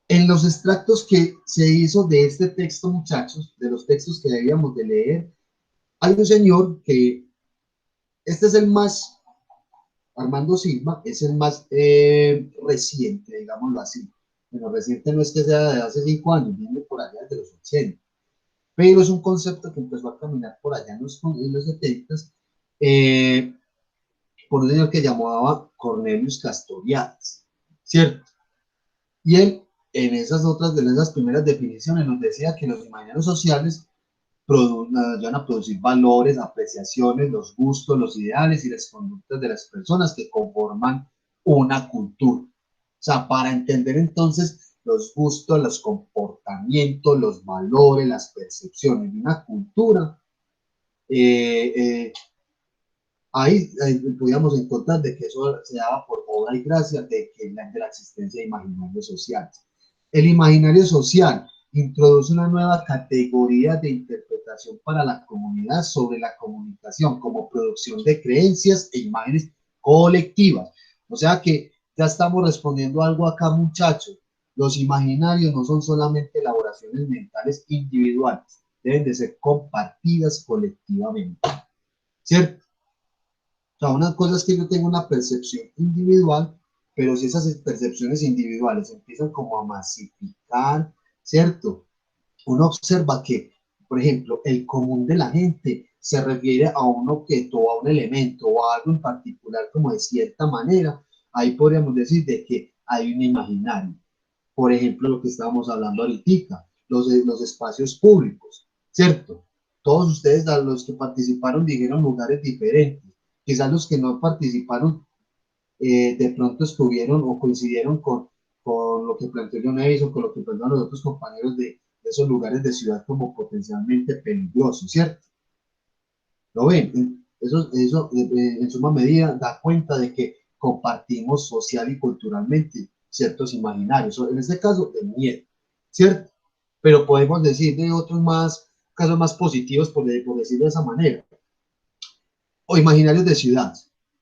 en los extractos que se hizo de este texto, muchachos, de los textos que debíamos de leer, hay un señor que, este es el más, Armando Silva, es el más reciente, digámoslo así. Bueno, reciente no es que sea de hace 5 años, viene por allá desde los 80, pero es un concepto que empezó a caminar por allá en los 70, por un señor que llamaba Cornelius Castoriadis, ¿cierto? Y él, en esas primeras definiciones, nos decía que los imaginarios sociales van a producir valores, apreciaciones, los gustos, los ideales y las conductas de las personas que conforman una cultura. O sea, para entender entonces los gustos, los comportamientos, los valores, las percepciones de una cultura, ahí podíamos encontrar de que eso se daba por obra y gracia de la existencia de imaginarios sociales. El imaginario social introduce una nueva categoría de interpretación para la comunidad sobre la comunicación como producción de creencias e imágenes colectivas. O sea que ya estamos respondiendo algo acá, muchachos. Los imaginarios no son solamente elaboraciones mentales individuales, deben de ser compartidas colectivamente, ¿cierto? O sea, una cosa es que yo tengo una percepción individual, pero si esas percepciones individuales empiezan como a masificar, ¿cierto? Uno observa que, por ejemplo, el común de la gente se refiere a un objeto o a un elemento o a algo en particular como de cierta manera. Ahí podríamos decir de que hay un imaginario. Por ejemplo, lo que estábamos hablando ahorita, los espacios públicos, ¿cierto? Todos ustedes, los que participaron, dijeron lugares diferentes. Quizás los que no participaron de pronto estuvieron o coincidieron con lo que planteó John Edison, con lo que plantearon los otros compañeros de esos lugares de ciudad como potencialmente peligrosos, ¿cierto? ¿Lo ven? Eso en suma medida da cuenta de que compartimos social y culturalmente ciertos imaginarios, en este caso de miedo, ¿cierto? Pero podemos decir de otros casos más positivos, por decirlo de esa manera, o imaginarios de ciudad,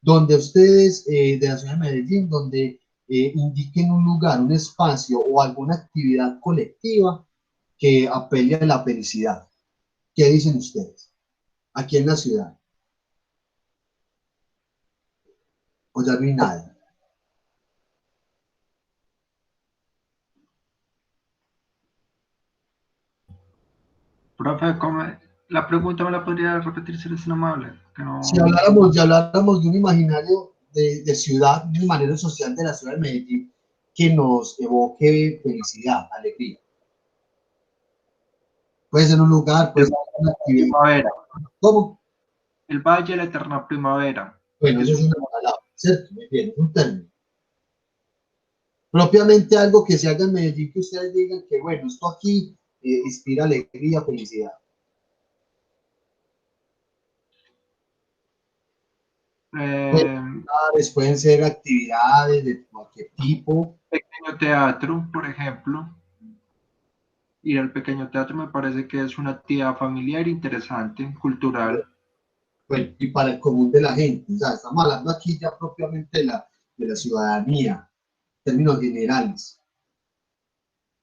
donde ustedes, de la ciudad de Medellín, donde indiquen un lugar, un espacio o alguna actividad colectiva que apele a la felicidad. ¿Qué dicen ustedes? Aquí en la ciudad. O ya no hay nada. Profe, la pregunta me la podría repetir si eres tan amable. Que no... Si habláramos de un imaginario de ciudad, de un imaginario social de la ciudad de Medellín, que nos evoque felicidad, alegría. Puede ser un lugar, puede ser una actividad. Primavera. ¿Cómo? El Valle de la Eterna Primavera. Bueno, eso es una palabra, ¿cierto? Muy bien, es un término. Propiamente algo que se haga en Medellín, que ustedes digan que, bueno, esto aquí inspira alegría, felicidad. Pueden ser actividades de cualquier tipo. Pequeño teatro, por ejemplo. Ir al pequeño teatro me parece que es una actividad familiar interesante, cultural. Bueno, y para el común de la gente, o sea, estamos hablando aquí ya propiamente de la ciudadanía, en términos generales.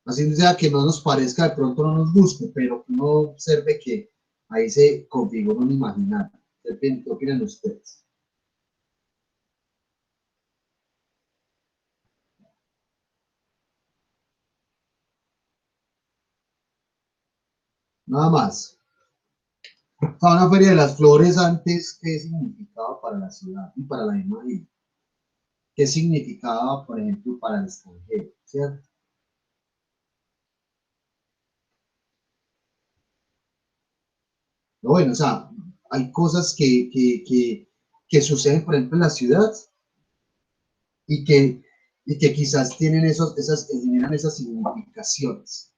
Así sea que no nos parezca, de pronto no nos guste, pero que uno observe que ahí se configura un imaginario. ¿Qué opinan ustedes? nada más. Una feria de las flores antes, ¿qué significaba para la ciudad y para la imagen? ¿Qué significaba, por ejemplo, para el extranjero? ¿Cierto? Bueno, o sea, hay cosas que suceden, por ejemplo, en la ciudad y que quizás tienen generan esas significaciones.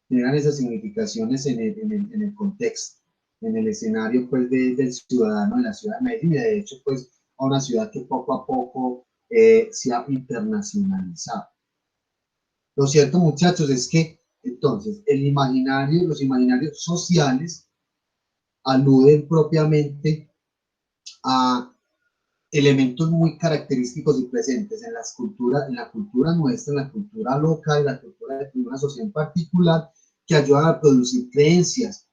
Generan esas significaciones en el contexto, en el escenario pues, del ciudadano de la ciudad de Medellín, y de hecho pues a una ciudad que poco a poco se ha internacionalizado. Lo cierto, muchachos, es que entonces los imaginarios sociales aluden propiamente a elementos muy característicos y presentes en la cultura nuestra, en la cultura local, en la cultura de una sociedad en particular, que ayudan a producir creencias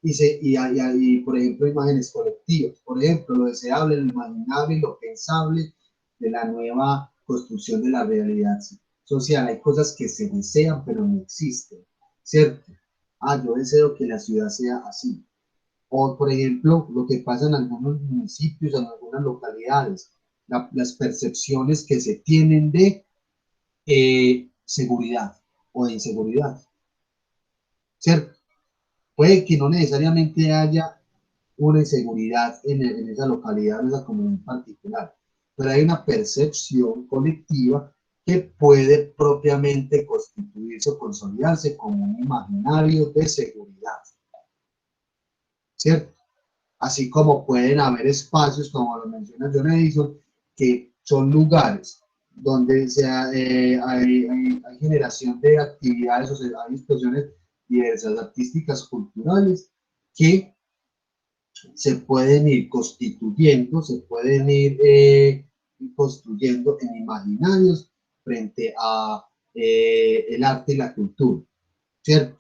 y, por ejemplo, imágenes colectivas. Por ejemplo, lo deseable, lo imaginable, lo pensable de la nueva construcción de la realidad social. Hay cosas que se desean, pero no existen, ¿cierto? Yo deseo que la ciudad sea así. O, por ejemplo, lo que pasa en algunos municipios, en algunas localidades, las percepciones que se tienen de seguridad o de inseguridad, ¿cierto? Puede que no necesariamente haya una inseguridad en esa localidad, en esa comunidad en particular, pero hay una percepción colectiva que puede propiamente constituirse o consolidarse como un imaginario de seguridad, ¿cierto? Así como pueden haber espacios, como lo menciona John Edison, que son lugares donde hay generación de actividades, o sea, hay expresiones diversas, artísticas, culturales, que se pueden ir constituyendo, se pueden ir construyendo en imaginarios frente a el arte y la cultura, ¿cierto?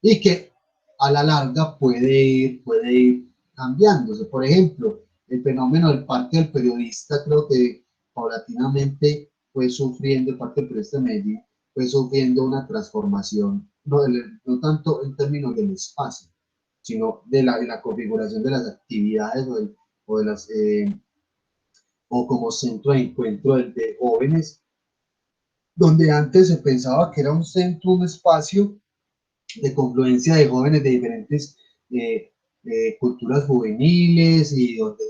Y que a la larga puede ir cambiándose. Por ejemplo, el fenómeno del Parque del Periodista, creo que paulatinamente fue sufriendo, el Parque del Periodista de Medellín fue sufriendo una transformación, no tanto en términos del espacio, sino de la configuración de las actividades o de las, o como centro de encuentro de jóvenes, donde antes se pensaba que era un centro, un espacio de confluencia de jóvenes de diferentes culturas juveniles y donde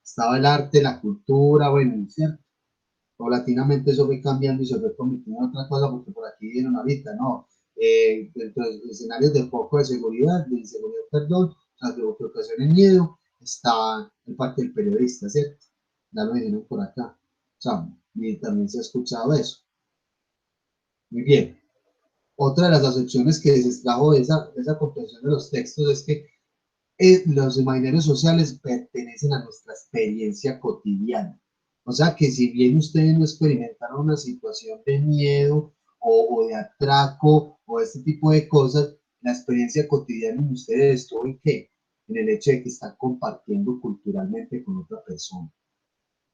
estaba el arte, la cultura, bueno, ¿cierto? Paulatinamente eso fue cambiando y se fue convirtiendo en otra cosa porque por aquí vienen ahorita, ¿no? Dentro de escenarios de poco de seguridad, de inseguridad, perdón, o sea, de ocultación y miedo, está el Parque del Periodista, ¿cierto? Ya lo dijeron por acá. O sea, y también se ha escuchado eso. Muy bien. Otra de las acepciones que se extrajo de esa comprensión de los textos es que los imaginarios sociales pertenecen a nuestra experiencia cotidiana. O sea que si bien ustedes no experimentaron una situación de miedo o de atraco o este tipo de cosas, la experiencia cotidiana en ustedes estuvo en qué? En el hecho de que están compartiendo culturalmente con otra persona.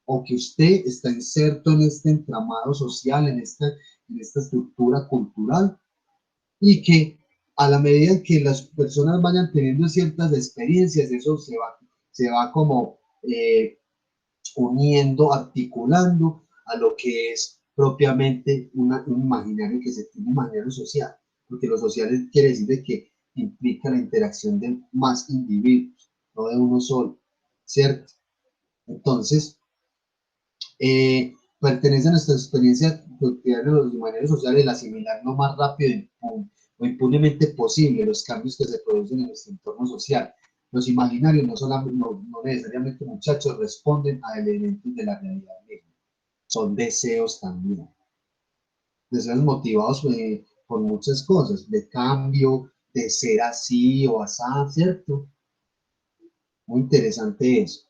O que usted está inserto en este entramado social, en esta estructura cultural, y que a la medida en que las personas vayan teniendo ciertas experiencias, eso se va como uniendo, articulando a lo que es propiamente un imaginario que se tiene, un imaginario social, porque lo social quiere decir de que implica la interacción de más individuos, no de uno solo, ¿cierto? Entonces, pertenece a nuestra experiencia cotidiana de los imaginarios sociales el asimilar lo más rápido o impunemente posible los cambios que se producen en nuestro entorno social. Los imaginarios no necesariamente, muchachos, responden a elementos de la realidad misma. Son deseos también. Deseos motivados por muchas cosas, de cambio, de ser así o asá, ¿cierto? Muy interesante eso.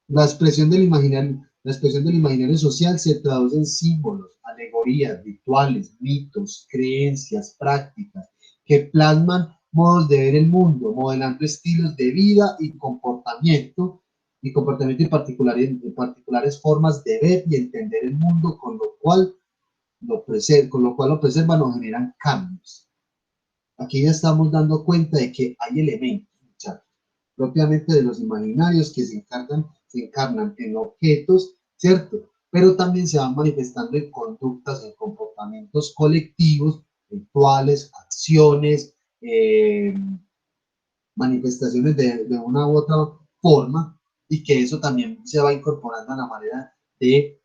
La expresión del imaginario social se traduce en símbolos, alegorías, rituales, mitos, creencias, prácticas, que plasman modos de ver el mundo, modelando estilos de vida y comportamiento en particulares formas de ver y entender el mundo, con lo cual lo preservan o generan cambios. aquí ya estamos dando cuenta de que hay elementos, muchachos, propiamente de los imaginarios que se encarnan en objetos, ¿cierto? Pero también se van manifestando en conductas, en comportamientos colectivos, rituales, acciones, manifestaciones de una u otra forma, y que eso también se va incorporando a la manera de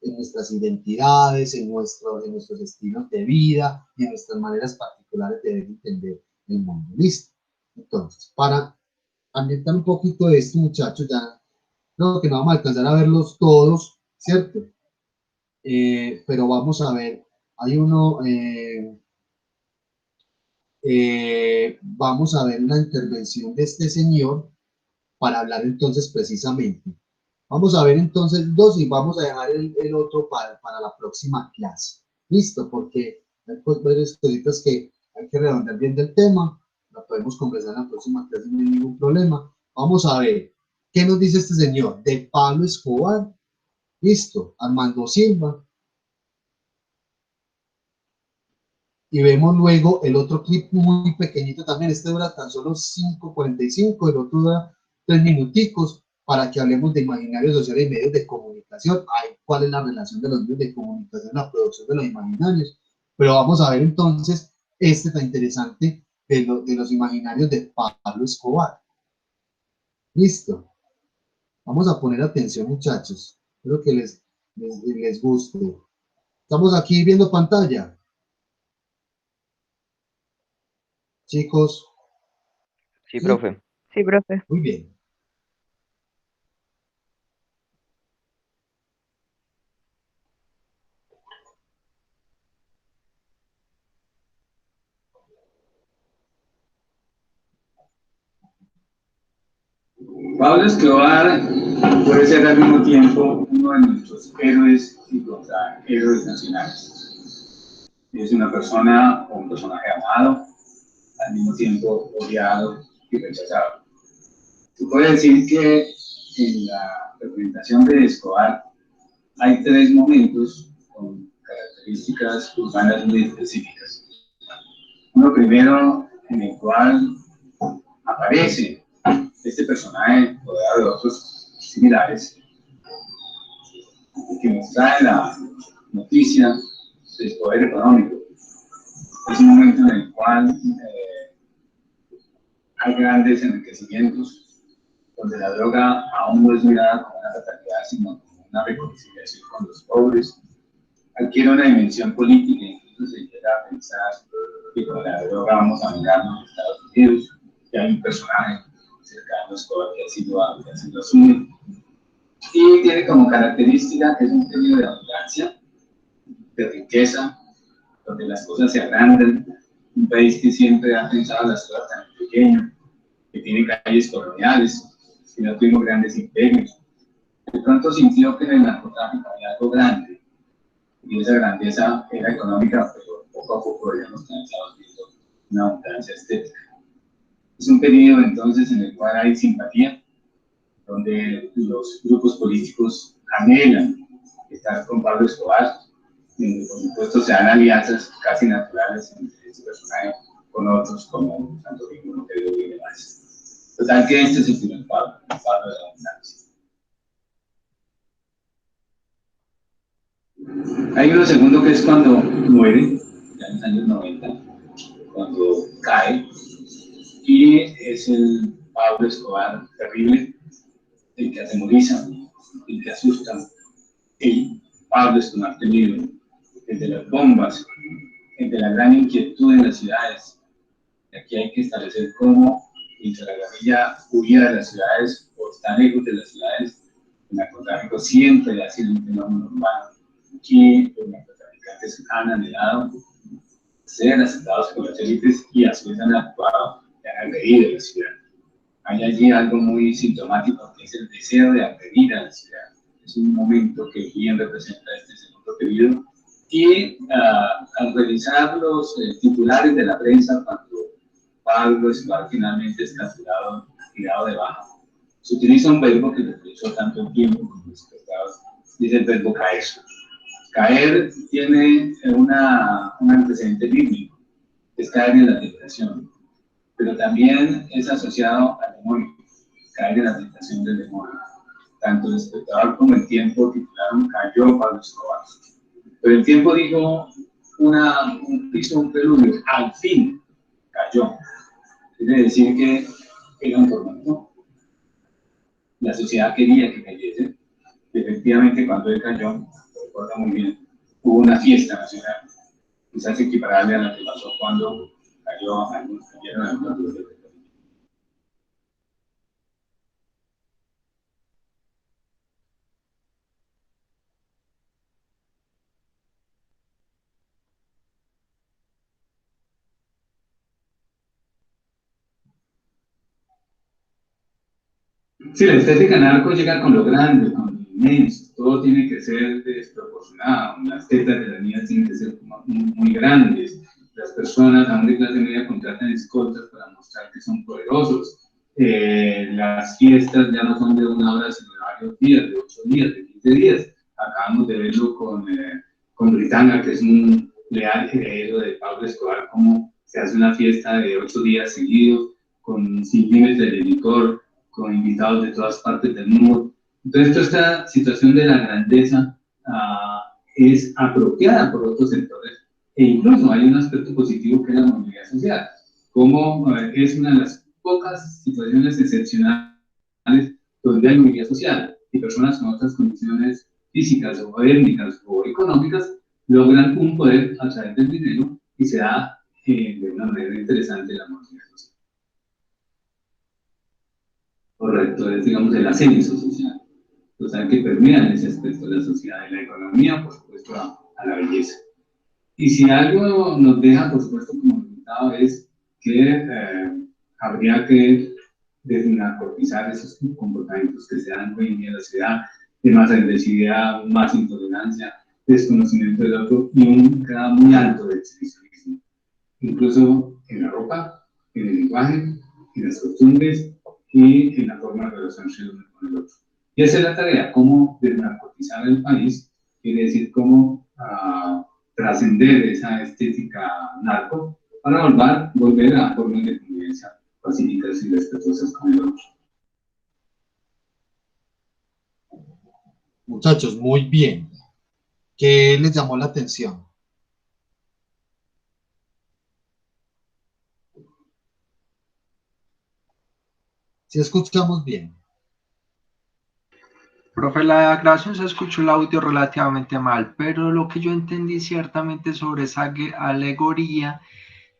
en nuestras identidades, en nuestros estilos de vida y en nuestras maneras particulares de entender el mundo. ¿Listo? Entonces, para ambientar un poquito esto, muchachos, ya creo que no vamos a alcanzar a verlos todos, ¿cierto? Pero vamos a ver, hay uno, vamos a ver la intervención de este señor para hablar entonces precisamente. Vamos a ver entonces dos y vamos a dejar el otro para la próxima clase. ¿Listo? Porque hay varias cositas que hay que redondear bien del tema. La podemos conversar en la próxima clase sin ningún problema. Vamos a ver qué nos dice este señor de Pablo Escobar. Listo. Armando Silva. Y vemos luego el otro clip muy pequeñito también. Este dura tan solo 5:45, el otro dura 3 minuticos, para que hablemos de imaginarios sociales y medios de comunicación. Ay, ¿cuál es la relación de los medios de comunicación en la producción de los imaginarios? Pero vamos a ver entonces este tan interesante de los imaginarios de Pablo Escobar. Listo. Vamos a poner atención, muchachos. Espero que les guste. Estamos aquí viendo pantalla. Chicos. Sí, profe. Sí, profe. Muy bien. Pablo Escobar puede ser al mismo tiempo uno de nuestros héroes y contrahéroes nacionales. Es una persona o un personaje amado, al mismo tiempo odiado y rechazado. Se puede decir que en la representación de Escobar hay 3 momentos con características urbanas muy específicas. Uno primero en el cual aparece este personaje rodeado de otros similares que nos trae la noticia del poder económico. Es un momento en el cual hay grandes enriquecimientos, donde la droga aún no es mirada como una fatalidad, sino como una reconciliación con los pobres. Adquiere una dimensión política, incluso se llega a pensar que con la droga vamos a vengarnos de Estados Unidos, que hay un personaje cercano a Escobar que así lo asume. Y tiene como característica que es un periodo de abundancia, de riqueza, donde las cosas se agrandan, un país que siempre ha pensado las cosas tan pequeño, que tiene calles coloniales, que no tuvimos grandes imperios. De pronto sintió que en el narcotráfico había algo grande, y esa grandeza era económica, pero poco a poco veíamos que en Estados Unidos una abundancia estética. Es un periodo entonces en el cual hay simpatía, donde los grupos políticos anhelan estar con Pablo Escobar, donde por supuesto se dan alianzas casi naturales entre este personaje con otros como Santo Domingo Pedro y demás. Total que este es el primer Pablo de la abundancia. Hay uno segundo que es cuando muere, ya en los años 90, cuando cae, y es el Pablo Escobar terrible, el que atemoriza, el que asusta, el Pablo Escobar temido, el de las bombas, el de la gran inquietud en las ciudades. Aquí hay que establecer cómo, mientras la guerrilla huía de las ciudades o está lejos de las ciudades, el narcotráfico siempre ha sido un fenómeno urbano que los narcotraficantes han anhelado ser aceptados por las élites y a su vez han actuado y han agredido la ciudad. Hay allí algo muy sintomático que es el deseo de agredir a la ciudad. Es un momento que bien representa este segundo periodo. Y al revisar los titulares de la prensa, cuando Pablo Escobar finalmente es capturado, tirado de baja, se utiliza un verbo que lo utilizó tanto en tiempo como en los pescados, dice el verbo caer. Caer tiene un antecedente bíblico. es caer en la tentación, pero también es asociado al demonio, caer en la tentación del demonio. Tanto el espectador como el tiempo titularon Cayó Pablo Escobar. Pero el tiempo dijo hizo un preludio, al fin cayó. Quiere decir que era un tormento. La sociedad quería que cayese. Efectivamente, cuando él cayó, lo recuerdo muy bien, hubo una fiesta nacional, quizás equiparable a la que pasó cuando cayeron algunos de los. Sí, la estética narco llega con lo grande, con lo inmenso, todo tiene que ser desproporcionado, las tetas de las niñas tienen que ser muy grandes, las personas aún de clase media contratan escoltas para mostrar que son poderosos, las fiestas ya no son de una hora sino de varios días, de 8 días, de 15 días. Acabamos de verlo con Britanga, que es un leal heredero de Pablo Escobar, como se hace una fiesta de 8 días seguidos, con sin límites de licor, con invitados de todas partes del mundo. Entonces, toda esta situación de la grandeza es apropiada por otros sectores, e incluso hay un aspecto positivo que es la movilidad social, como es una de las pocas situaciones excepcionales donde hay movilidad social y personas con otras condiciones físicas o étnicas o económicas logran un poder a través del dinero y se da de una manera interesante la movilidad social. Correcto, es digamos el ascenso social, o sea que permean ese aspecto de la sociedad y la economía, por supuesto, a la belleza. Y si algo nos deja, por supuesto, como resultado es que habría que desnarcotizar esos comportamientos que se dan hoy en día en la sociedad, de más agresividad, más intolerancia, desconocimiento del otro y un grado muy alto de exhibicionismo, incluso en la ropa, en el lenguaje, en las costumbres y en la forma de relacionarse uno con el otro. Y esa es la tarea, cómo desnarcotizar el país, quiere decir cómo trascender esa estética narco para volver a formas de convivencia pacíficas y respetuosas con el otro. Muchachos, muy bien. ¿Qué les llamó la atención? Si escuchamos bien. Profe, la grabación se escuchó el audio relativamente mal, pero lo que yo entendí ciertamente sobre esa alegoría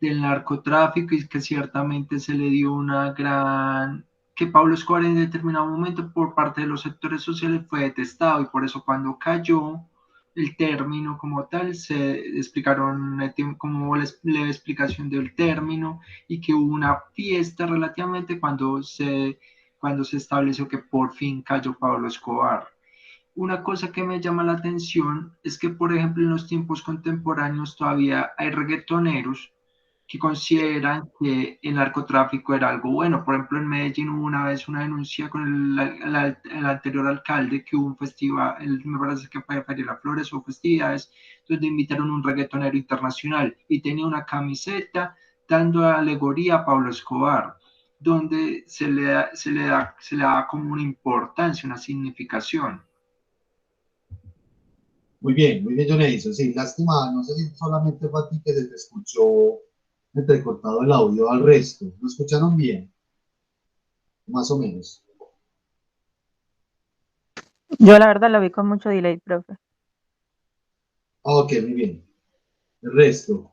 del narcotráfico y que ciertamente se le dio una gran... que Pablo Escobar en determinado momento por parte de los sectores sociales fue detestado y por eso cuando cayó el término como tal se explicaron como leve explicación del término y que hubo una fiesta relativamente cuando se estableció que por fin cayó Pablo Escobar. Una cosa que me llama la atención es que, por ejemplo, en los tiempos contemporáneos todavía hay reggaetoneros que consideran que el narcotráfico era algo bueno. Por ejemplo, en Medellín hubo una vez una denuncia con el anterior alcalde que hubo un festival, me parece que fue Feria de las Flores o festividades, donde invitaron a un reggaetonero internacional y tenía una camiseta dando alegoría a Pablo Escobar, donde se le da como una importancia, una significación. Muy bien, John Edison. Sí, lástima, no sé si solamente fue a ti que se te escuchó entrecortado el audio, al resto. ¿Lo escucharon bien? Más o menos. Yo la verdad lo vi con mucho delay, profe. Ok, muy bien. El resto.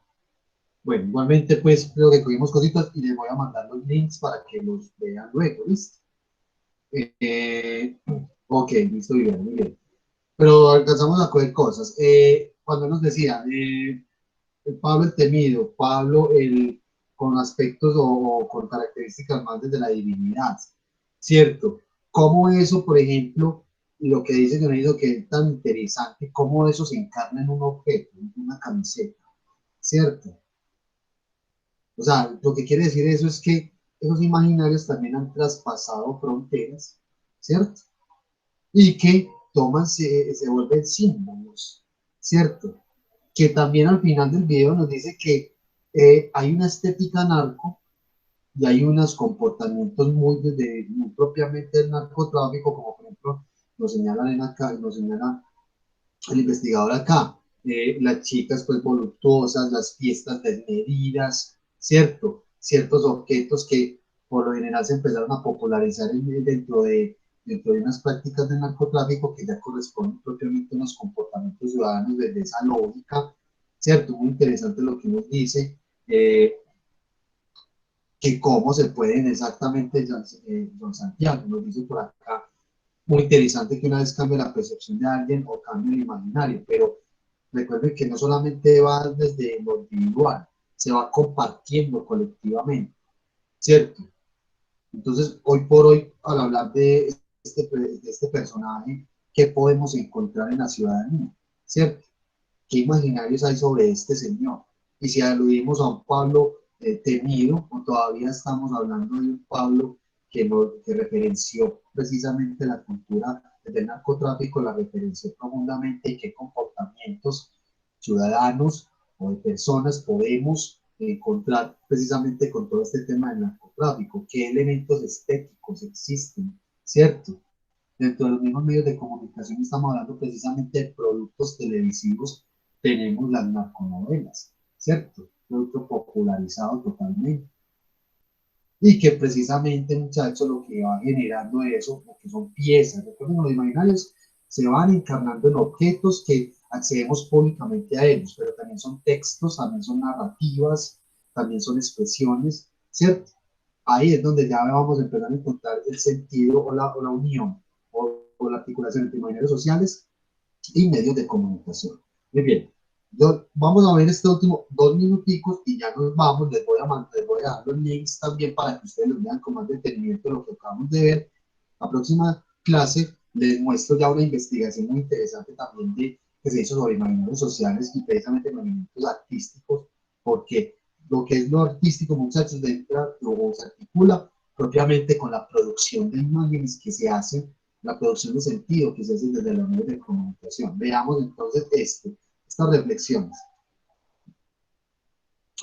Bueno, igualmente pues creo que cogimos cositas y les voy a mandar los links para que los vean luego, ¿listo? Ok, listo, bien, muy bien. Pero alcanzamos a coger cosas. Cuando nos decía, Pablo el temido, Pablo el con aspectos o con características más desde la divinidad, ¿cierto? ¿Cómo eso, por ejemplo, lo que dice Dionisio que es tan interesante, cómo eso se encarna en un objeto, en una camiseta, ¿cierto? O sea, lo que quiere decir eso es que esos imaginarios también han traspasado fronteras, ¿cierto? Y que se vuelven símbolos, ¿cierto? Que también al final del video nos dice que hay una estética narco y hay unos comportamientos muy propiamente del narcotráfico, como por ejemplo nos señala el investigador acá, las chicas pues voluptuosas, las fiestas desmedidas, ¿cierto? Ciertos objetos que por lo general se empezaron a popularizar dentro de unas prácticas de narcotráfico que ya corresponden propiamente a unos comportamientos ciudadanos desde esa lógica, ¿cierto? Muy interesante lo que nos dice, que cómo se pueden exactamente, don Santiago nos dice por acá, muy interesante que una vez cambie la percepción de alguien o cambie el imaginario, pero recuerden que no solamente va desde lo individual, se va compartiendo colectivamente, ¿cierto? Entonces, hoy por hoy, al hablar de este personaje, ¿qué podemos encontrar en la ciudadanía? ¿Cierto? ¿Qué imaginarios hay sobre este señor? Y si aludimos a un Pablo temido, o todavía estamos hablando de un Pablo que referenció precisamente la cultura del narcotráfico, la referenció profundamente y qué comportamientos ciudadanos o de personas podemos encontrar precisamente con todo este tema del narcotráfico, qué elementos estéticos existen, ¿cierto? Dentro de los mismos medios de comunicación estamos hablando precisamente de productos televisivos, tenemos las narconovelas, ¿cierto? Producto popularizado totalmente. Y que precisamente, muchachos, lo que va generando eso, porque son piezas, recuerden, los imaginarios se van encarnando en objetos que accedemos públicamente a ellos, pero también son textos, también son narrativas, también son expresiones, ¿cierto? Ahí es donde ya vamos a empezar a encontrar el sentido o la unión o la articulación entre imaginarios sociales y medios de comunicación. Muy bien, vamos a ver este último 2 minuticos y ya nos vamos. Les voy a dar los links también para que ustedes los vean con más detenimiento de lo que acabamos de ver. La próxima clase les muestro ya una investigación muy interesante también que se hizo sobre imaginarios sociales y precisamente movimientos artísticos, porque lo que es lo artístico, muchachos, entra o se articula propiamente con la producción de imágenes que se hacen, la producción de sentido que se hace desde los medios de comunicación. Veamos entonces estas reflexiones,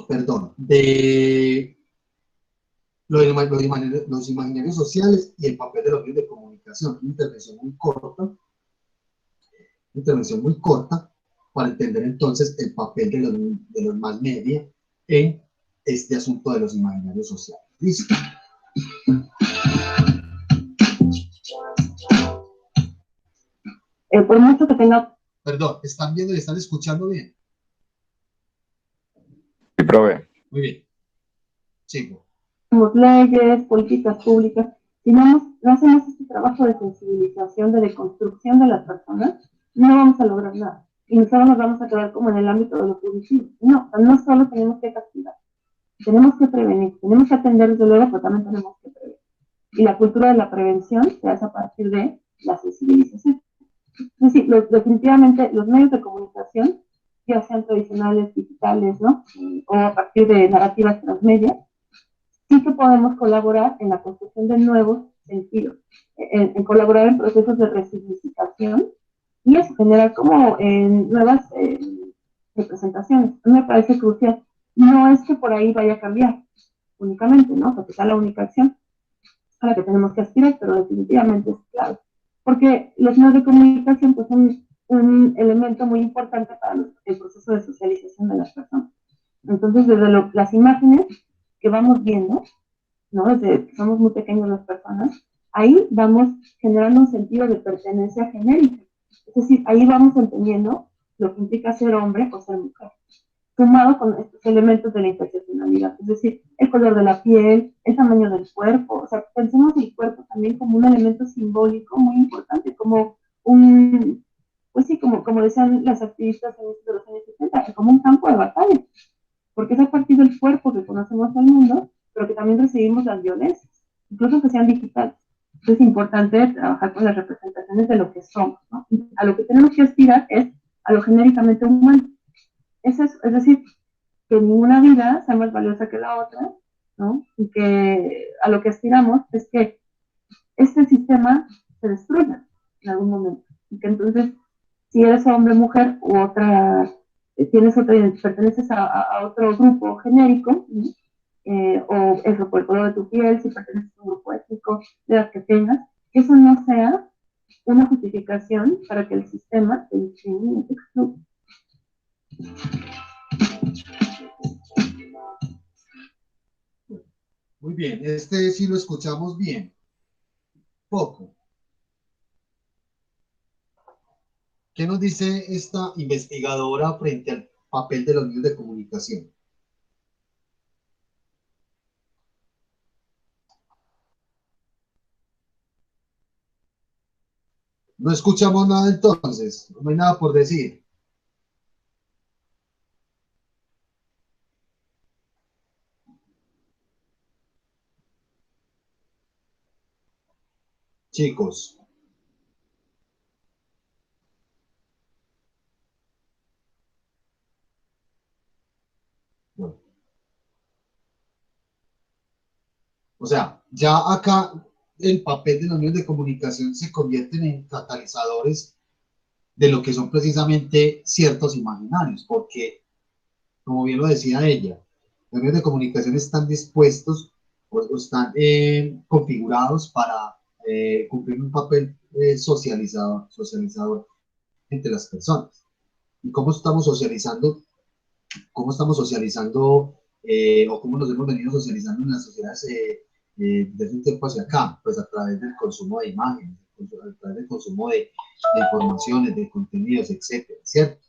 perdón, de los imaginarios sociales y el papel de los medios de comunicación. Una intervención muy corta para entender entonces el papel de los más media en este asunto de los imaginarios sociales. ¿Listo? Por mucho que tenga... Perdón, ¿están viendo y están escuchando bien? Sí, profe. Muy bien. Sigo. Leyes, políticas públicas, si no hacemos este trabajo de sensibilización, de deconstrucción de las personas, no vamos a lograr nada. Y solo nos vamos a quedar como en el ámbito de lo positivo. No solo tenemos que castigar, tenemos que prevenir, tenemos que atender desde luego, pero también tenemos que prevenir. Y la cultura de la prevención se hace a partir de la sensibilización. Es decir, definitivamente los medios de comunicación, ya sean tradicionales, digitales, ¿no? O a partir de narrativas transmedia, sí que podemos colaborar en la construcción de nuevos sentidos, en colaborar en procesos de resignificación y eso generar como nuevas representaciones. A mí me parece crucial. No es que por ahí vaya a cambiar únicamente, ¿no? O sea, que sea la única acción a la que tenemos que aspirar, pero definitivamente es clave. Porque los medios de comunicación pues, son un elemento muy importante para el proceso de socialización de las personas. Entonces, desde las imágenes que vamos viendo, ¿no? Desde que somos muy pequeños las personas, ahí vamos generando un sentido de pertenencia genérica. Es decir, ahí vamos entendiendo lo que implica ser hombre o ser mujer, sumado con estos elementos de la interseccionalidad, es decir, el color de la piel, el tamaño del cuerpo, o sea, pensemos el cuerpo también como un elemento simbólico muy importante, como pues sí, como decían las activistas de los años 70, como un campo de batalla, porque es a partir del cuerpo que conocemos al mundo, pero que también recibimos las violencias, incluso que sean digitales. Entonces es importante trabajar con las representaciones de lo que somos, ¿no? A lo que tenemos que aspirar es a lo genéricamente humano. Es decir, que ninguna vida sea más valiosa que la otra, ¿no? Y que a lo que aspiramos es que este sistema se destruya en algún momento. Y que entonces, si eres hombre, mujer u otra tienes otra identidad, perteneces a otro grupo genérico, ¿no? O eso, por el color de tu piel, si perteneces a un grupo étnico, de las que tengas, que eso no sea una justificación para que el sistema te discrimine y te excluya. Muy bien, este sí lo escuchamos bien. Poco. ¿Qué nos dice esta investigadora frente al papel de los medios de comunicación? No escuchamos nada entonces, no hay nada por decir. Chicos. Bueno. O sea, ya acá el papel de los medios de comunicación se convierten en catalizadores de lo que son precisamente ciertos imaginarios, porque, como bien lo decía ella, los medios de comunicación están dispuestos o están configurados para cumplir un papel socializador entre las personas. ¿Y cómo estamos socializando? ¿Cómo estamos socializando o cómo nos hemos venido socializando en las sociedades desde un tiempo hacia acá? Pues a través del consumo de imágenes, a través del consumo de informaciones, de contenidos, etcétera, ¿cierto?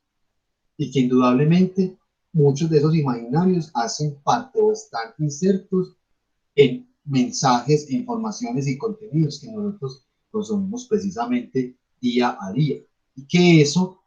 Y que indudablemente muchos de esos imaginarios hacen parte o están insertos en mensajes, informaciones y contenidos que nosotros consumimos precisamente día a día. Y que eso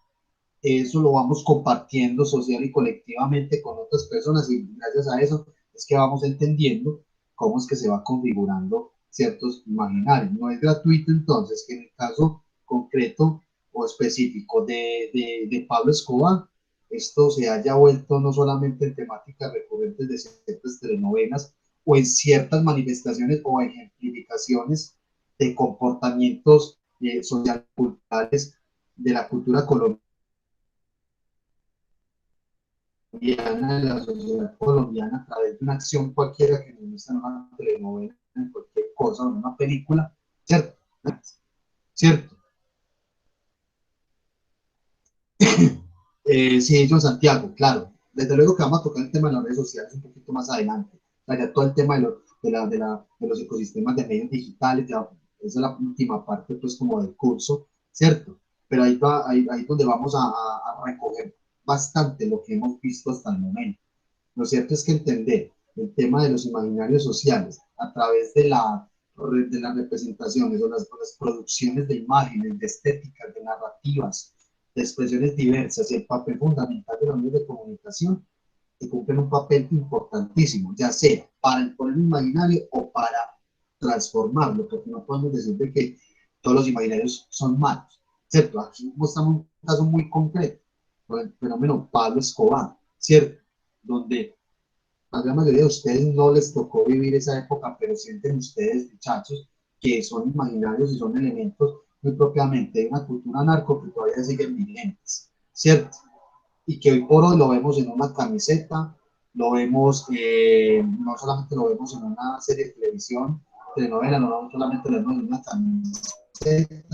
lo vamos compartiendo social y colectivamente con otras personas y gracias a eso es que vamos entendiendo cómo es que se va configurando ciertos imaginarios. No es gratuito entonces que en el caso concreto o específico de Pablo Escobar, esto se haya vuelto no solamente en temáticas recurrentes de ciertas telenovelas o en ciertas manifestaciones o ejemplificaciones de comportamientos sociales culturales de la cultura colombiana, de la sociedad colombiana, a través de una acción cualquiera que nos muestra en una telenovela, en cualquier cosa, en una película, ¿cierto? ¿Cierto? Sí, John Santiago, claro. Desde luego que vamos a tocar el tema de las redes sociales un poquito más adelante. O sea, ya todo el tema de los ecosistemas de medios digitales, ya, esa es la última parte, pues, como del curso, ¿cierto? Pero ahí va, ahí donde vamos a recoger bastante lo que hemos visto hasta el momento. Lo cierto es que entender el tema de los imaginarios sociales a través de las representaciones o las producciones de imágenes, de estéticas, de narrativas, de expresiones diversas y el papel fundamental de los medios de comunicación que cumplen un papel importantísimo, ya sea para imponer un imaginario o para transformarlo, porque no podemos decir de que todos los imaginarios son malos, ¿cierto? Aquí mostramos un caso muy concreto, el fenómeno Pablo Escobar, ¿cierto? Donde a la gran mayoría de ustedes no les tocó vivir esa época, pero sienten ustedes, muchachos, que son imaginarios y son elementos muy propiamente de una cultura narco que todavía siguen vigentes, ¿cierto? Y que hoy por hoy lo vemos en una camiseta, lo vemos, no solamente lo vemos en una serie de televisión, telenovela, no solamente lo vemos en una camiseta,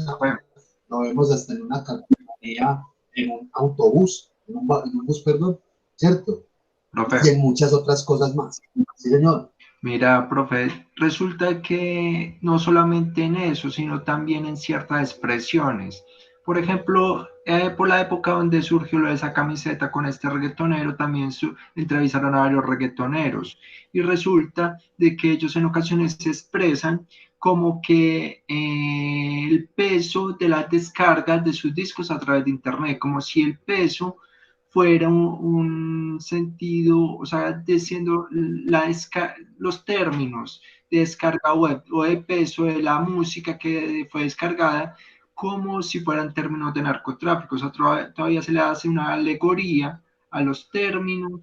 lo vemos hasta en una calcomanía, en un autobús, en un bus, perdón, ¿cierto? Profe. Y en muchas otras cosas más. Sí, señor. Mira, profe, resulta que no solamente en eso, sino también en ciertas expresiones. Por ejemplo, por la época donde surgió lo de esa camiseta con este reggaetonero, también entrevistaron a varios reggaetoneros. Y resulta de que ellos en ocasiones se expresan como que el peso de las descargas de sus discos a través de Internet, como si el peso fuera un sentido, o sea, diciendo los términos de descarga web o de peso de la música que fue descargada como si fueran términos de narcotráfico. O sea, todavía se le hace una alegoría a los términos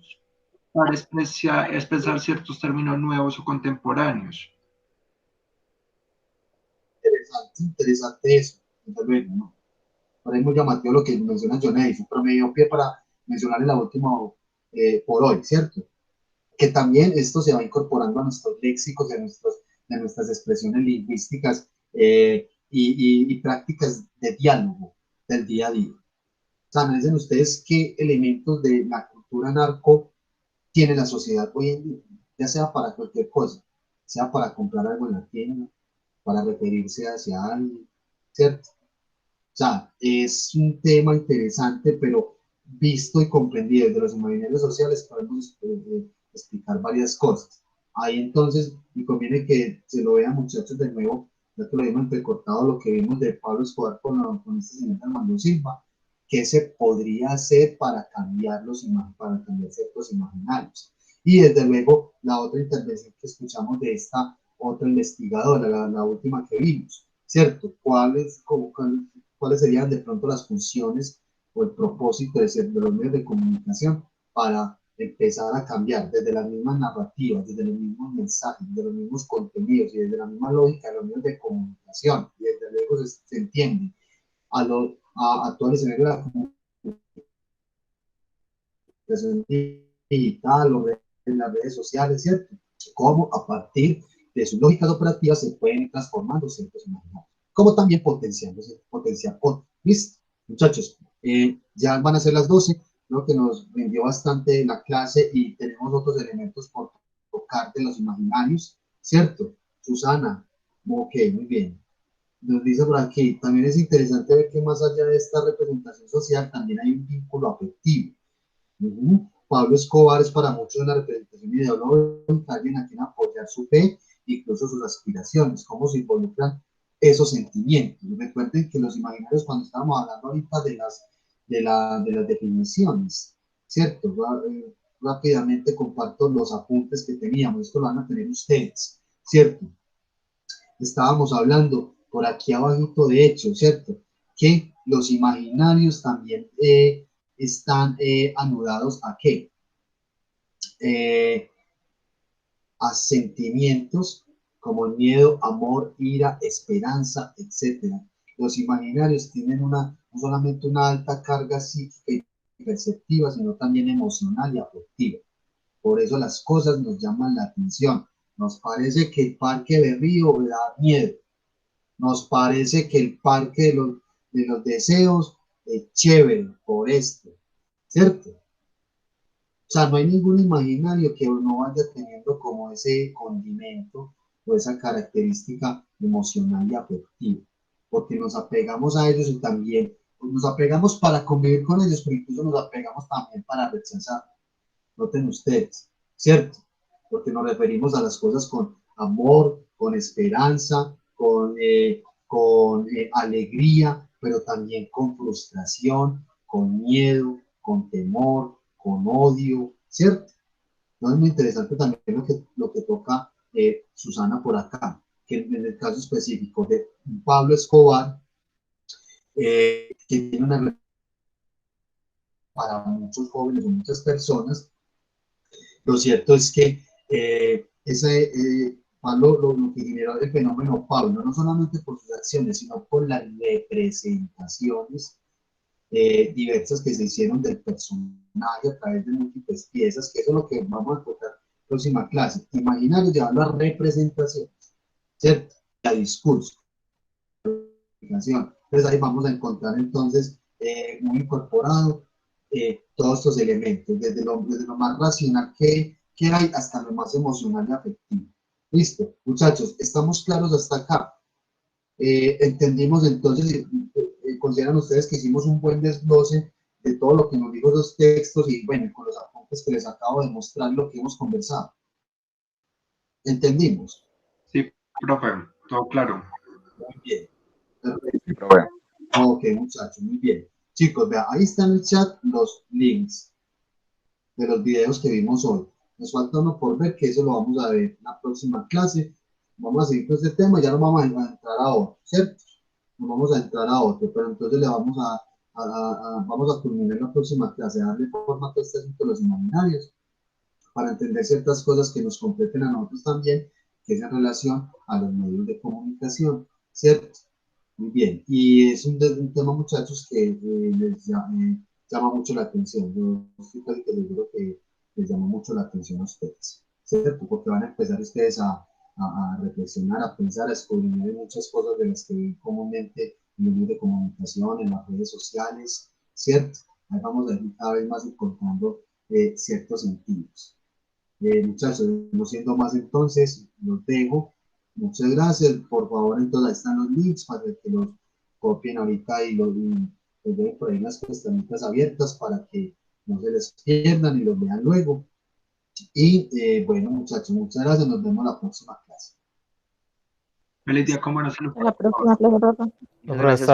para expresar ciertos términos nuevos o contemporáneos. Interesante eso. Desde luego, ¿no? Por ahí muy llamativo lo que menciona Johnny, pero me dio pie para mencionarle la última por hoy, ¿cierto? Que también esto se va incorporando a nuestros léxicos y a nuestras expresiones lingüísticas y prácticas de diálogo del día a día. O sea, analicen ustedes qué elementos de la cultura narco tiene la sociedad hoy en día, ya sea para cualquier cosa, sea para comprar algo en la tienda, para referirse hacia alguien, ¿cierto? O sea, es un tema interesante, pero visto y comprendido desde los imaginarios sociales podemos explicar varias cosas. Ahí entonces, y conviene que se lo vean muchachos de nuevo, ya que lo vimos entrecortado, lo que vimos de Pablo Escobar con este señor Armando Silva, qué se podría hacer para cambiar para cambiar ciertos imaginarios. Y desde luego, la otra intervención que escuchamos de esta otra investigadora, la última que vimos, ¿cierto? ¿Cuáles serían de pronto las funciones o el propósito de los medios de comunicación para empezar a cambiar desde las mismas narrativas, desde los mismos mensajes, desde los mismos contenidos y desde la misma lógica de los medios de comunicación? Y desde luego se entiende a todo el escenario de la comunicación digital o en las redes sociales, ¿cierto? Cómo a partir de sus lógicas operativas se pueden ir transformando ciertos imaginarios, como también potenciar otros. ¿Listo? Muchachos, ya van a ser las 12, creo que nos vendió bastante la clase y tenemos otros elementos por tocar de los imaginarios, ¿cierto? Susana, ok, muy bien. Nos dice por aquí, también es interesante ver que más allá de esta representación social también hay un vínculo afectivo. Pablo Escobar es para muchos una representación ideológica, alguien a quien apoyar su fe, incluso sus aspiraciones, cómo se involucran esos sentimientos. Recuerden que los imaginarios, cuando estábamos hablando ahorita de las definiciones, ¿cierto? Rápidamente comparto los apuntes que teníamos, esto lo van a tener ustedes, ¿cierto? Estábamos hablando por aquí abajito, de hecho, ¿cierto? Que los imaginarios también están anudados a qué? A sentimientos como el miedo, amor, ira, esperanza, etc. Los imaginarios tienen no solamente una alta carga psíquica y perceptiva, sino también emocional y afectiva. Por eso las cosas nos llaman la atención. Nos parece que el parque de Río da miedo. Nos parece que el parque de los deseos es chévere por esto, ¿cierto? O sea, no hay ningún imaginario que no vaya teniendo como ese condimento o esa característica emocional y afectiva, porque nos apegamos a ellos y también nos apegamos para convivir con ellos, pero incluso nos apegamos también para rechazar. Noten ustedes, ¿cierto? Porque nos referimos a las cosas con amor, con esperanza, con alegría, pero también con frustración, con miedo, con temor, con odio, ¿cierto? No es muy interesante también lo que toca Susana por acá, que en el caso específico de Pablo Escobar, que tiene una para muchos jóvenes o muchas personas. Lo cierto es que Pablo, lo que generó el fenómeno Pablo, no solamente por sus acciones, sino por las representaciones diversas que se hicieron del personaje a través de múltiples piezas, que eso es lo que vamos a tocar en la próxima clase. Imaginario llevando a representaciones, ¿cierto? Y a discurso. Entonces ahí vamos a encontrar entonces muy incorporado todos estos elementos, desde lo más racional que hay hasta lo más emocional y afectivo. Listo, muchachos, ¿estamos claros hasta acá? Entendimos entonces, consideran ustedes que hicimos un buen desglose de todo lo que nos dijo los textos y bueno, con los apuntes que les acabo de mostrar lo que hemos conversado. ¿Entendimos? Sí, profe, todo claro. Muy bien. Sí, profe. Ok, muchachos, muy bien. Chicos, vean, ahí está en el chat los links de los videos que vimos hoy. Nos falta uno por ver, que eso lo vamos a ver en la próxima clase. Vamos a seguir con este tema, ya no vamos a entrar a otro, ¿cierto? No vamos a entrar a otro, pero entonces le vamos vamos a culminar la próxima clase, a darle forma a este asunto de los imaginarios, para entender ciertas cosas que nos competen a nosotros también, que es en relación a los medios de comunicación, ¿cierto? Muy bien, y es un tema, muchachos, que llama mucho la atención. Yo estoy casi que seguro que les llama mucho la atención a ustedes, ¿cierto? Porque van a empezar ustedes a reflexionar, a pensar, a descubrir muchas cosas de las que ven comúnmente en los medios de comunicación, en las redes sociales, ¿cierto? Ahí vamos a ir cada vez más encontrando ciertos sentidos. Muchachos, no siendo más entonces, los dejo. Muchas gracias. Por favor, entonces ahí están los links para que los copien ahorita y los dejen por ahí las pestañitas abiertas para que no se les pierdan y los vean luego. Y bueno, muchachos, muchas gracias. Nos vemos la próxima clase. Feliz día, cómo no se lo Hasta la próxima clase, profe. Muchas Profe, gracias, hasta